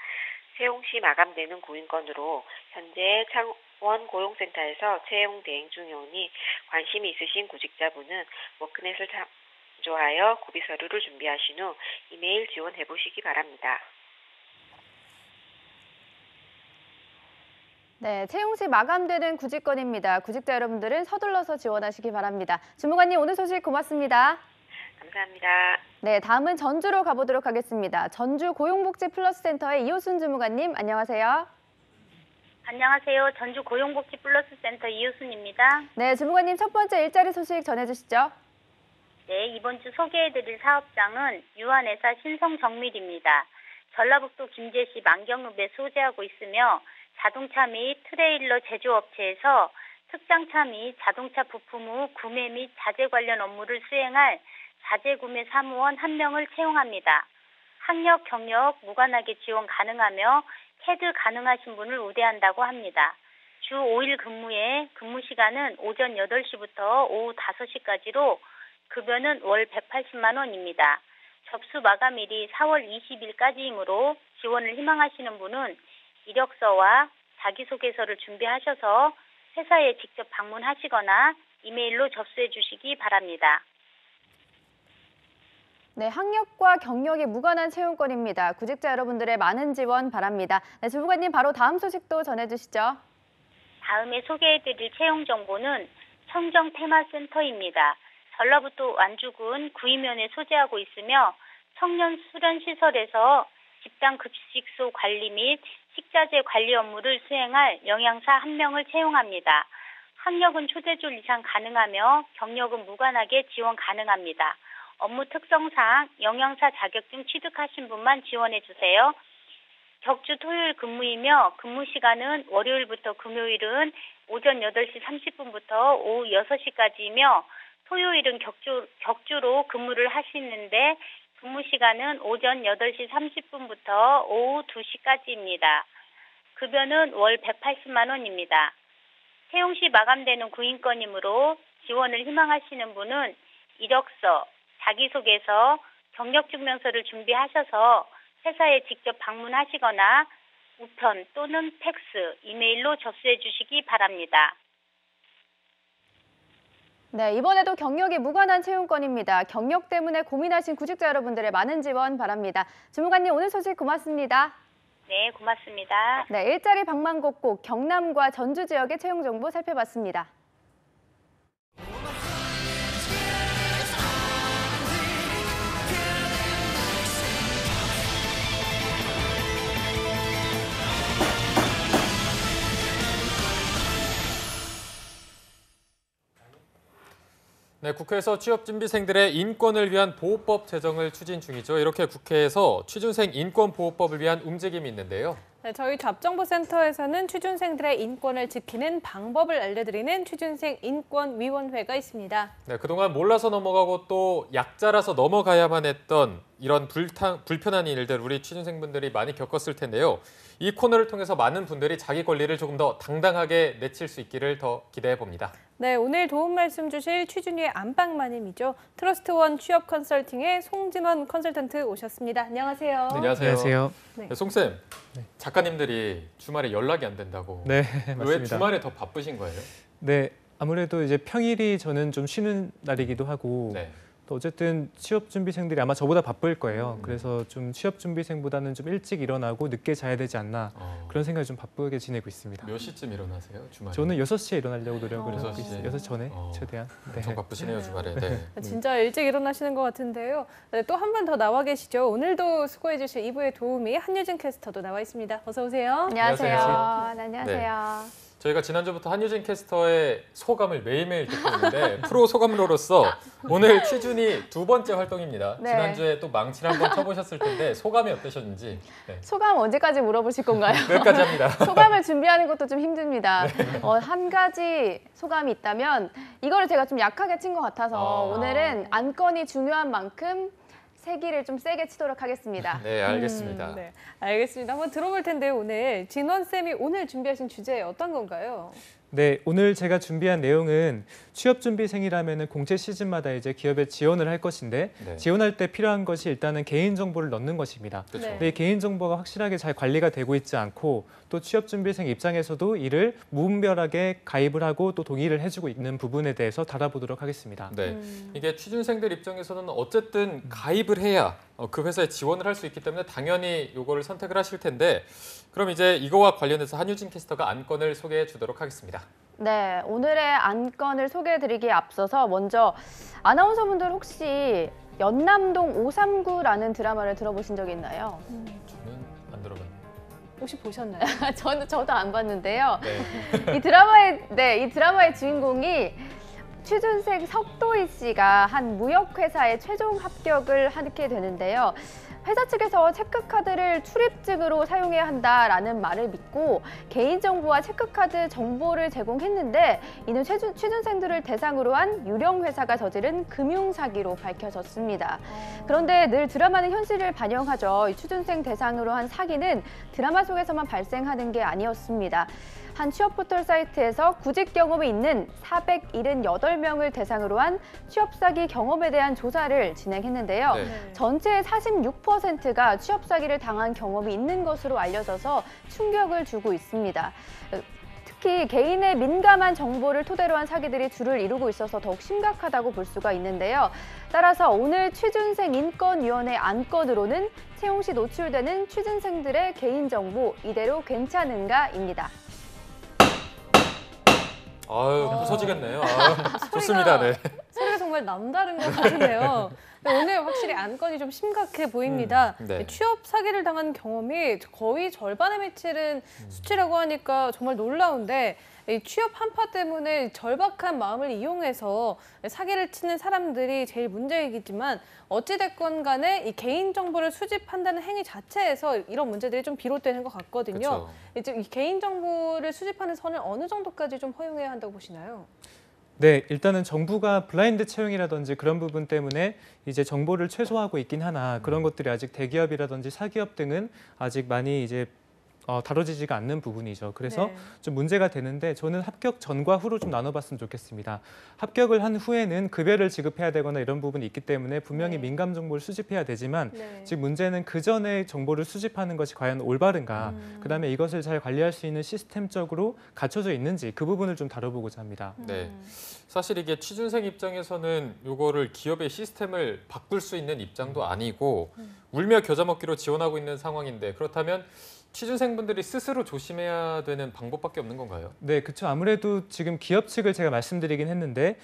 채용 시 마감되는 구인건으로 현재 창원 고용센터에서 채용 대행 중이오니 관심이 있으신 구직자분은 워크넷을 참조하여 구비 서류를 준비하신 후 이메일 지원해 보시기 바랍니다. 네, 채용 시 마감되는 구직건입니다. 구직자 여러분들은 서둘러서 지원하시기 바랍니다. 주무관님 오늘 소식 고맙습니다. 감사합니다. 네, 다음은 전주로 가보도록 하겠습니다. 전주 고용복지 플러스 센터의 이호순 주무관님 안녕하세요. 안녕하세요. 전주 고용복지 플러스 센터 이호순입니다. 네, 주무관님 첫 번째 일자리 소식 전해주시죠. 네, 이번 주 소개해드릴 사업장은 유한회사 신성정밀입니다. 전라북도 김제시 만경읍에 소재하고 있으며 자동차 및 트레일러 제조업체에서 특장차 및 자동차 부품 후 구매 및 자재 관련 업무를 수행할 자재 구매 사무원 1명을 채용합니다. 학력, 경력 무관하게 지원 가능하며 캐드 가능하신 분을 우대한다고 합니다. 주 5일 근무에 근무 시간은 오전 8시부터 오후 5시까지로 급여는 월 180만 원입니다. 접수 마감일이 4월 20일까지이므로 지원을 희망하시는 분은 이력서와 자기소개서를 준비하셔서 회사에 직접 방문하시거나 이메일로 접수해 주시기 바랍니다. 네, 학력과 경력이 무관한 채용건입니다. 구직자 여러분들의 많은 지원 바랍니다. 네, 주무관님 바로 다음 소식도 전해주시죠. 다음에 소개해드릴 채용 정보는 청정테마센터입니다. 전라북도 완주군 구이면에 소재하고 있으며 청년 수련시설에서 집단급식소 관리 및 식자재 관리 업무를 수행할 영양사 1명을 채용합니다. 학력은 초대졸 이상 가능하며 경력은 무관하게 지원 가능합니다. 업무 특성상 영양사 자격증 취득하신 분만 지원해 주세요. 격주 토요일 근무이며 근무 시간은 월요일부터 금요일은 오전 8시 30분부터 오후 6시까지이며 토요일은 격주로 근무를 하시는데 근무 시간은 오전 8시 30분부터 오후 2시까지입니다. 급여는 월 180만 원입니다. 채용 시 마감되는 구인건이므로 지원을 희망하시는 분은 이력서, 자기소개서, 경력증명서를 준비하셔서 회사에 직접 방문하시거나 우편 또는 팩스, 이메일로 접수해 주시기 바랍니다. 네, 이번에도 경력이 무관한 채용건입니다. 경력 때문에 고민하신 구직자 여러분들의 많은 지원 바랍니다. 주무관님 오늘 소식 고맙습니다. 네, 고맙습니다. 네, 일자리 방망곡곡 경남과 전주 지역의 채용 정보 살펴봤습니다. 네, 국회에서 취업준비생들의 인권을 위한 보호법 제정을 추진 중이죠. 이렇게 국회에서 취준생 인권보호법을 위한 움직임이 있는데요. 네, 저희 잡정보센터에서는 취준생들의 인권을 지키는 방법을 알려드리는 취준생 인권위원회가 있습니다. 네, 그동안 몰라서 넘어가고 또 약자라서 넘어가야만 했던 이런 불편한 일들 우리 취준생분들이 많이 겪었을 텐데요. 이 코너를 통해서 많은 분들이 자기 권리를 조금 더 당당하게 내칠 수 있기를 더 기대해 봅니다. 네, 오늘 도움 말씀 주실 취준위의 안방마님이죠. 트러스트원 취업 컨설팅의 송진원 컨설턴트 오셨습니다. 안녕하세요. 네, 안녕하세요. 네. 네, 송쌤, 작가님들이 주말에 연락이 안 된다고. 네, 왜 맞습니다. 주말에 더 바쁘신 거예요? 네, 아무래도 이제 평일이 저는 좀 쉬는 날이기도 하고 네. 또 어쨌든 취업준비생들이 아마 저보다 바쁠 거예요. 그래서 좀 취업준비생보다는 좀 일찍 일어나고 늦게 자야 되지 않나 그런 생각을 좀 바쁘게 지내고 있습니다. 몇 시쯤 일어나세요? 주말에? 저는 6시에 일어나려고 노력을 하고 6시 에? 있어요. 6시 전에 최대한. 네. 엄청 바쁘시네요, 주말에. 네. 진짜 일찍 일어나시는 것 같은데요. 네, 또 한 분 더 나와 계시죠. 오늘도 수고해 주실 2부의 도우미 한유진 캐스터도 나와 있습니다. 어서 오세요. 안녕하세요. 안녕하세요. 저희가 지난주부터 한유진 캐스터의 소감을 매일매일 듣고 있는데 프로 소감러로서 오늘 취준이 2번째 활동입니다. 네. 지난주에 또 망치를 한번 쳐보셨을 텐데 소감이 어떠셨는지. 네. 소감 언제까지 물어보실 건가요? 여기까지 합니다. 소감을 준비하는 것도 좀 힘듭니다. 한 가지 소감이 있다면 이거를 제가 좀 약하게 친 것 같아서 오늘은 안건이 중요한 만큼 세기를 좀 세게 치도록 하겠습니다. 네, 알겠습니다. 네, 알겠습니다. 한번 들어볼 텐데요. 오늘 진원 쌤이 오늘 준비하신 주제 어떤 건가요? 네, 오늘 제가 준비한 내용은 취업준비생이라면 공채 시즌마다 이제 기업에 지원을 할 것인데 네. 지원할 때 필요한 것이 일단은 개인정보를 넣는 것입니다. 그렇죠. 네. 근데 이 개인정보가 확실하게 잘 관리가 되고 있지 않고 또 취업준비생 입장에서도 이를 무분별하게 가입을 하고 또 동의를 해주고 있는 부분에 대해서 다뤄보도록 하겠습니다. 네, 이게 취준생들 입장에서는 어쨌든 가입을 해야 그 회사에 지원을 할 수 있기 때문에 당연히 이거를 선택을 하실 텐데 그럼 이제 이거와 관련해서 한유진 캐스터가 안건을 소개해 주도록 하겠습니다. 네, 오늘의 안건을 소개해드리기에 앞서서 먼저 아나운서분들 혹시 연남동 539라는 드라마를 들어보신 적이 있나요? 저는 안 들어봤네요. 혹시 보셨나요? 저도 안 봤는데요. 네. 이 드라마의 주인공이 취준생 석도희 씨가 한 무역회사에 최종 합격을 하게 되는데요. 회사 측에서 체크카드를 출입증으로 사용해야 한다라는 말을 믿고 개인정보와 체크카드 정보를 제공했는데 이는 취준생들을 대상으로 한 유령회사가 저지른 금융사기로 밝혀졌습니다. 그런데 늘 드라마는 현실을 반영하죠. 이 취준생 대상으로 한 사기는 드라마 속에서만 발생하는 게 아니었습니다. 한 취업 포털 사이트에서 구직 경험이 있는 478명을 대상으로 한 취업 사기 경험에 대한 조사를 진행했는데요. 네. 전체의 46%가 취업 사기를 당한 경험이 있는 것으로 알려져서 충격을 주고 있습니다. 특히 개인의 민감한 정보를 토대로 한 사기들이 주를 이루고 있어서 더욱 심각하다고 볼 수가 있는데요. 따라서 오늘 취준생인권위원회 안건으로는 채용 시 노출되는 취준생들의 개인정보 이대로 괜찮은가입니다. 아유, 부서지겠네요. 좋습니다. 네. 소리가 정말 남다른 것 같은데요. 근데 오늘 확실히 안건이 좀 심각해 보입니다. 네. 취업 사기를 당한 경험이 거의 절반에 미치는 수치라고 하니까 정말 놀라운데 이 취업 한파 때문에 절박한 마음을 이용해서 사기를 치는 사람들이 제일 문제이겠지만 어찌됐건 간에 이 개인정보를 수집한다는 행위 자체에서 이런 문제들이 좀 비롯되는 것 같거든요. 그쵸. 이제 이 개인정보를 수집하는 선을 어느 정도까지 좀 허용해야 한다고 보시나요? 네, 일단은 정부가 블라인드 채용이라든지 그런 부분 때문에 이제 정보를 최소화하고 있긴 하나 그런 것들이 아직 대기업이라든지 사기업 등은 아직 많이 이제 다뤄지지가 않는 부분이죠. 그래서 네. 좀 문제가 되는데 저는 합격 전과 후로 좀 나눠봤으면 좋겠습니다. 합격을 한 후에는 급여를 지급해야 되거나 이런 부분이 있기 때문에 분명히 네. 민감 정보를 수집해야 되지만 네. 지금 문제는 그 전에 정보를 수집하는 것이 과연 올바른가 그다음에 이것을 잘 관리할 수 있는 시스템적으로 갖춰져 있는지 그 부분을 좀 다뤄보고자 합니다. 네. 사실 이게 취준생 입장에서는 이거를 기업의 시스템을 바꿀 수 있는 입장도 아니고 울며 겨자 먹기로 지원하고 있는 상황인데 그렇다면 취준생분들이 스스로 조심해야 되는 방법밖에 없는 건가요? 네, 그렇죠. 아무래도 지금 기업 측을 제가 말씀드리긴 했는데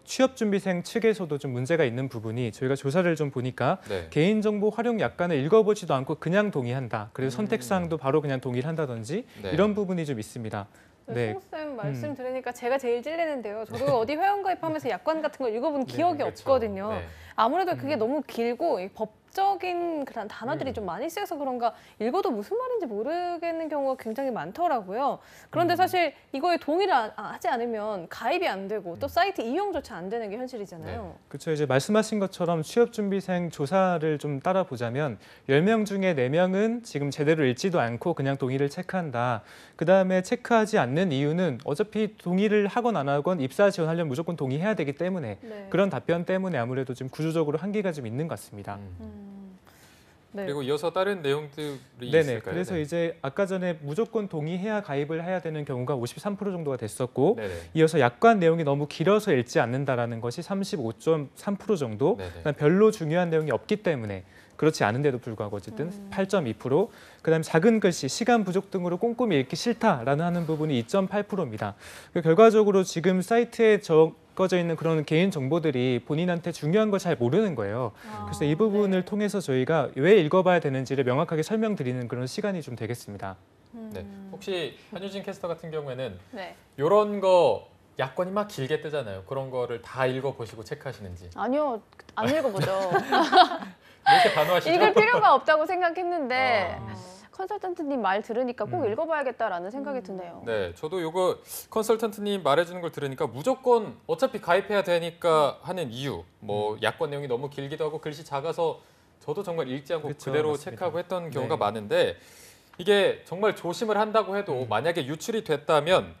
취업준비생 측에서도 좀 문제가 있는 부분이 저희가 조사를 좀 보니까 네. 개인정보 활용 약관을 읽어보지도 않고 그냥 동의한다. 그래서 선택사항도 바로 그냥 동의를 한다든지 네. 이런 부분이 좀 있습니다. 네. 송쌤 말씀 들으니까 제가 제일 찔리는데요. 저도 어디 회원가입하면서 약관 같은 걸 읽어본 기억이 그렇죠. 없거든요. 네. 아무래도 그게 너무 길고 이 법적인 그런 단어들이 좀 많이 쓰여서 그런가 읽어도 무슨 말인지 모르겠는 경우가 굉장히 많더라고요. 그런데 사실 이거에 동의를 하지 않으면 가입이 안 되고 또 사이트 이용조차 안 되는 게 현실이잖아요. 그렇죠. 이제 말씀하신 것처럼 취업준비생 조사를 좀 따라보자면 10명 중에 4명은 지금 제대로 읽지도 않고 그냥 동의를 체크한다. 그다음에 체크하지 않는 이유는 어차피 동의를 하건 안 하건 입사 지원하려면 무조건 동의해야 되기 때문에 네. 그런 답변 때문에 아무래도 좀 구조적으로 한계가 좀 있는 것 같습니다. 네. 그리고 이어서 다른 내용들이 네네. 있을까요? 그래서 네. 이제 아까 전에 무조건 동의해야 가입을 해야 되는 경우가 53% 정도가 됐었고 네네. 이어서 약관 내용이 너무 길어서 읽지 않는다라는 것이 35.3% 정도. 네네. 그다음 별로 중요한 내용이 없기 때문에 그렇지 않은데도 불구하고 어쨌든 8.2%. 그다음에 작은 글씨, 시간 부족 등으로 꼼꼼히 읽기 싫다라는 하는 부분이 2.8%입니다. 결과적으로 지금 사이트에 적어져 있는 그런 개인 정보들이 본인한테 중요한 걸 잘 모르는 거예요. 그래서 이 부분을 통해서 저희가 왜 읽어봐야 되는지를 명확하게 설명드리는 그런 시간이 좀 되겠습니다. 네. 혹시 한유진 캐스터 같은 경우에는 네. 이런 거 약관이 막 길게 뜨잖아요. 그런 거를 다 읽어보시고 체크하시는지. 아니요, 안 읽어보죠. 왜 이렇게 단호하시죠? 읽을 필요가 없다고 생각했는데 아. 컨설턴트님 말 들으니까 꼭 읽어봐야겠다라는 생각이 드네요. 네, 저도 요거 컨설턴트님 말해주는 걸 들으니까 무조건 어차피 가입해야 되니까 하는 이유, 뭐 약관 내용이 너무 길기도 하고 글씨 작아서 저도 정말 읽지 않고 그렇죠, 그대로 맞습니다. 체크하고 했던 경우가 네. 많은데 이게 정말 조심을 한다고 해도 만약에 유출이 됐다면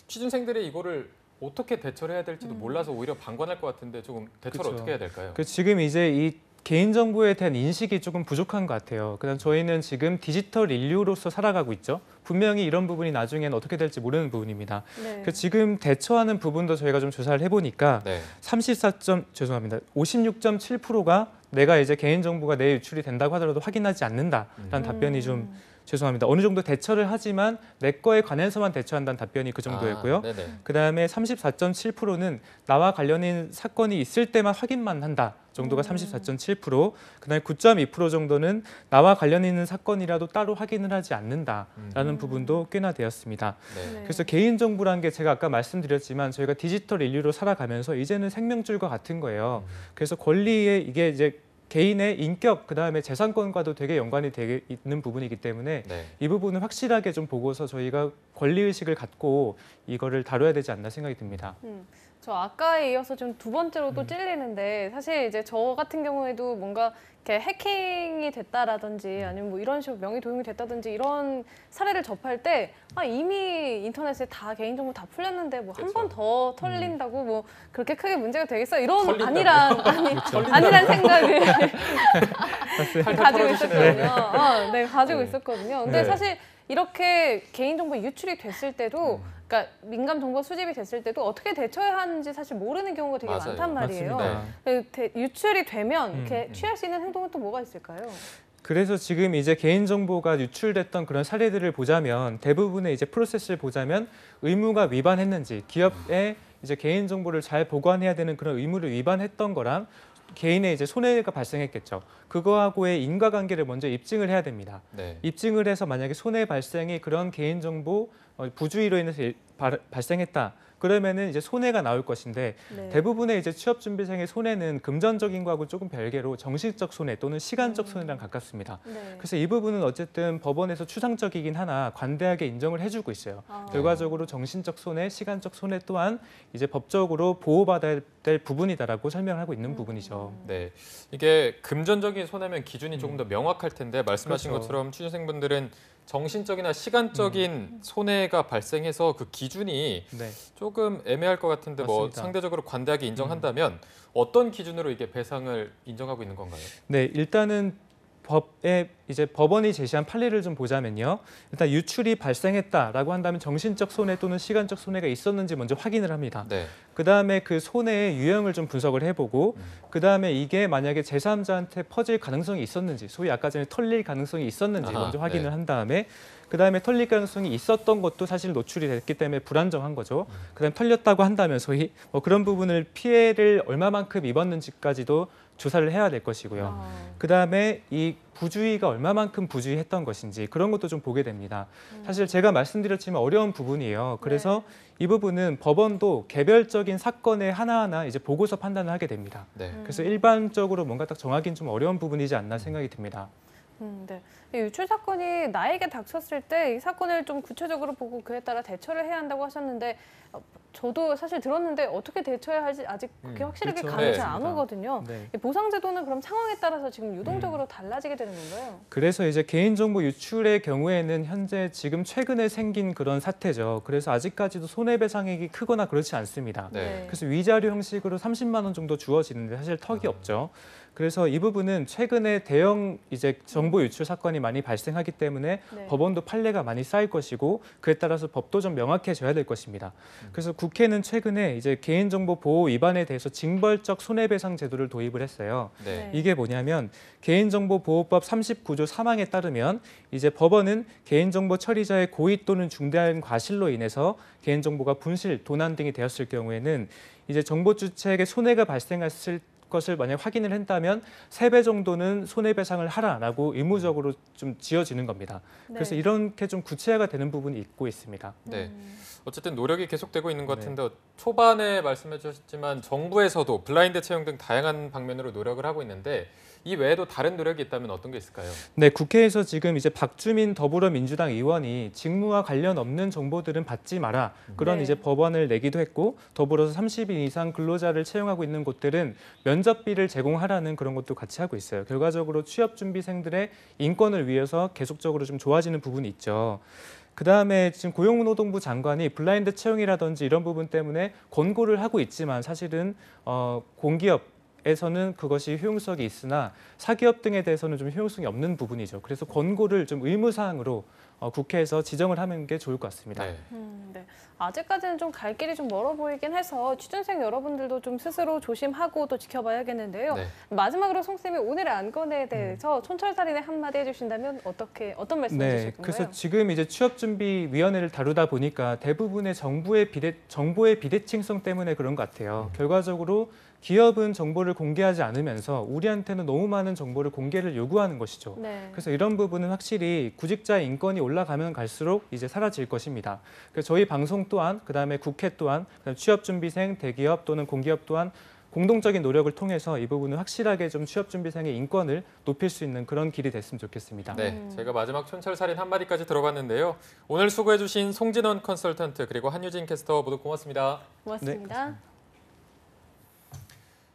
취준생들이 이거를 어떻게 대처를 해야 될지도 몰라서 오히려 방관할 것 같은데 조금 대처를 그렇죠. 어떻게 해야 될까요? 지금 이제 이 개인정보에 대한 인식이 조금 부족한 것 같아요. 그다음 저희는 지금 디지털 인류로서 살아가고 있죠. 분명히 이런 부분이 나중에는 어떻게 될지 모르는 부분입니다. 네. 지금 대처하는 부분도 저희가 좀 조사를 해보니까 네. 56.7%가 내가 이제 개인정보가 내 유출이 된다고 하더라도 확인하지 않는다라는 답변이 좀 죄송합니다. 어느 정도 대처를 하지만 내 거에 관해서만 대처한다는 답변이 그 정도였고요. 아, 네네. 그다음에 34.7%는 나와 관련된 사건이 있을 때만 확인만 한다 정도가 34.7%. 그다음에 9.2% 정도는 나와 관련 있는 사건이라도 따로 확인을 하지 않는다라는 부분도 꽤나 되었습니다. 네. 그래서 개인정보라는 게 제가 아까 말씀드렸지만 저희가 디지털 인류로 살아가면서 이제는 생명줄과 같은 거예요. 그래서 권리에 이게 이제 개인의 인격 그다음에 재산권과도 되게 연관이 되게 있는 부분이기 때문에 네. 이 부분을 확실하게 좀 보고서 저희가 권리의식을 갖고 이거를 다뤄야 되지 않나 생각이 듭니다. 저 아까에 이어서 좀 두 번째로 또 찔리는데 사실 이제 저 같은 경우에도 뭔가 이렇게 해킹이 됐다라든지 아니면 뭐 이런 식으로 명의 도용이 됐다든지 이런 사례를 접할 때 이미 인터넷에 다 개인정보 다 풀렸는데 뭐 한 번 더 털린다고 뭐 그렇게 크게 문제가 되겠어 이런 아니란 생각을 가지고 있었거든요. 네, 가지고 있었거든요. 근데 네. 사실 이렇게 개인정보 유출이 됐을 때도 그러니까 민감 정보 수집이 됐을 때도 어떻게 대처해야 하는지 사실 모르는 경우가 되게 맞아요. 많단 말이에요. 맞습니다. 유출이 되면 이렇게 취할 수 있는 행동은 또 뭐가 있을까요? 그래서 지금 이제 개인정보가 유출됐던 그런 사례들을 보자면 대부분의 이제 프로세스를 보자면 의무가 위반했는지 기업에 이제 개인정보를 잘 보관해야 되는 그런 의무를 위반했던 거랑 개인의 이제 손해가 발생했겠죠. 그거하고의 인과관계를 먼저 입증을 해야 됩니다. 네. 입증을 해서 만약에 손해 발생이 그런 개인정보 부주의로 인해서 발생했다. 그러면은 이제 손해가 나올 것인데 네. 대부분의 이제 취업 준비생의 손해는 금전적인 거하고 조금 별개로 정신적 손해 또는 시간적 손해랑 가깝습니다. 네. 그래서 이 부분은 어쨌든 법원에서 추상적이긴 하나 관대하게 인정을 해주고 있어요. 결과적으로 정신적 손해, 시간적 손해 또한 이제 법적으로 보호받아야 될 부분이다라고 설명하고 있는 부분이죠. 네, 이게 금전적인 손해면 기준이 조금 더 명확할 텐데 말씀하신 그렇죠. 것처럼 취준생분들은 정신적이나 시간적인 손해가 발생해서 그 기준이 네. 조금 애매할 것 같은데 뭐 맞습니다. 상대적으로 관대하게 인정한다면 어떤 기준으로 이게 배상을 인정하고 있는 건가요? 네, 일단은 법에 이제 법원이 제시한 판례를 좀 보자면요. 일단 유출이 발생했다라고 한다면 정신적 손해 또는 시간적 손해가 있었는지 먼저 확인을 합니다. 네. 그다음에 그 손해의 유형을 좀 분석을 해보고 그다음에 이게 만약에 제3자한테 퍼질 가능성이 있었는지 소위 아까 전에 털릴 가능성이 있었는지 아하, 먼저 확인을 네. 한 다음에 그다음에 털릴 가능성이 있었던 것도 사실 노출이 됐기 때문에 불안정한 거죠. 그다음에 털렸다고 한다면 소위 뭐 그런 부분을 피해를 얼마만큼 입었는지까지도 조사를 해야 될 것이고요. 그다음에 이 부주의가 얼마만큼 부주의했던 것인지 그런 것도 좀 보게 됩니다. 사실 제가 말씀드렸지만 어려운 부분이에요. 그래서 이 부분은 법원도 개별적인 사건에 하나하나 이제 보고서 판단을 하게 됩니다. 네. 그래서 일반적으로 뭔가 딱 정하기는 좀 어려운 부분이지 않나 생각이 듭니다. 네. 이 유출 사건이 나에게 닥쳤을 때 이 사건을 좀 구체적으로 보고 그에 따라 대처를 해야 한다고 하셨는데 저도 사실 들었는데 어떻게 대처해야 할지 아직 그렇게 확실하게 그렇죠. 감이 네. 잘 안 오거든요. 네. 이 보상제도는 그럼 상황에 따라서 지금 유동적으로 달라지게 되는 건가요? 그래서 이제 개인정보 유출의 경우에는 현재 지금 최근에 생긴 그런 사태죠. 그래서 아직까지도 손해배상액이 크거나 그렇지 않습니다. 네. 그래서 위자료 형식으로 30만 원 정도 주어지는데 사실 턱이 없죠. 그래서 이 부분은 최근에 대형 이제 정보 유출 사건이 많이 발생하기 때문에 네. 법원도 판례가 많이 쌓일 것이고 그에 따라서 법도 좀 명확해져야 될 것입니다. 그래서 국회는 최근에 이제 개인정보 보호 위반에 대해서 징벌적 손해배상 제도를 도입을 했어요. 네. 이게 뭐냐면 개인정보보호법 39조 3항에 따르면 이제 법원은 개인정보 처리자의 고의 또는 중대한 과실로 인해서 개인정보가 분실, 도난 등이 되었을 경우에는 이제 정보 주체에게 손해가 발생했을 것을 만약 확인을 한다면 3배 정도는 손해배상을 하라라고 의무적으로 좀 지어지는 겁니다. 네. 그래서 이렇게 좀 구체화가 되는 부분이 있고 있습니다. 네. 어쨌든 노력이 계속되고 있는 것 같은데 초반에 말씀해 주셨지만 정부에서도 블라인드 채용 등 다양한 방면으로 노력을 하고 있는데 이 외에도 다른 노력이 있다면 어떤 게 있을까요? 네, 국회에서 지금 이제 박주민 더불어민주당 의원이 직무와 관련 없는 정보들은 받지 마라 그런 네. 이제 법안을 내기도 했고 더불어서 30인 이상 근로자를 채용하고 있는 곳들은 면접비를 제공하라는 그런 것도 같이 하고 있어요. 결과적으로 취업 준비생들의 인권을 위해서 계속적으로 좀 좋아지는 부분이 있죠. 그다음에 지금 고용노동부 장관이 블라인드 채용이라든지 이런 부분 때문에 권고를 하고 있지만 사실은 공기업에서는 그것이 효용성이 있으나 사기업 등에 대해서는 좀 효용성이 없는 부분이죠. 그래서 권고를 좀 의무사항으로 국회에서 지정을 하는 게 좋을 것 같습니다. 네. 네. 아직까지는 좀 갈 길이 좀 멀어 보이긴 해서 취준생 여러분들도 좀 스스로 조심하고 또 지켜봐야겠는데요. 네. 마지막으로 송 쌤이 오늘의 안건에 대해서 촌철살인의 한마디 해주신다면 어떤 말씀 해주실 건가요? 그래서 지금 이제 취업준비위원회를 다루다 보니까 대부분의 정보의 비대칭성 때문에 그런 것 같아요. 결과적으로 기업은 정보를 공개하지 않으면서 우리한테는 너무 많은 정보를 공개를 요구하는 것이죠. 네. 그래서 이런 부분은 확실히 구직자의 인권이 올라가면 갈수록 이제 사라질 것입니다. 그래서 저희 방송 또한 그다음에 국회 또한 취업준비생, 대기업 또는 공기업 또한 공동적인 노력을 통해서 이 부분을 확실하게 좀 취업준비생의 인권을 높일 수 있는 그런 길이 됐으면 좋겠습니다. 네, 제가 마지막 촌철살인 한마디까지 들어봤는데요. 오늘 수고해주신 송진원 컨설턴트 그리고 한유진 캐스터 모두 고맙습니다. 고맙습니다.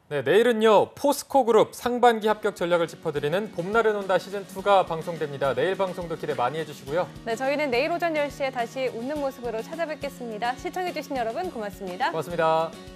네, 내일은요 포스코 그룹 상반기 합격 전략을 짚어드리는 봄날은 온다 시즌2가 방송됩니다. 내일 방송도 기대 많이 해주시고요. 네, 저희는 내일 오전 10시에 다시 웃는 모습으로 찾아뵙겠습니다. 시청해주신 여러분 고맙습니다. 고맙습니다.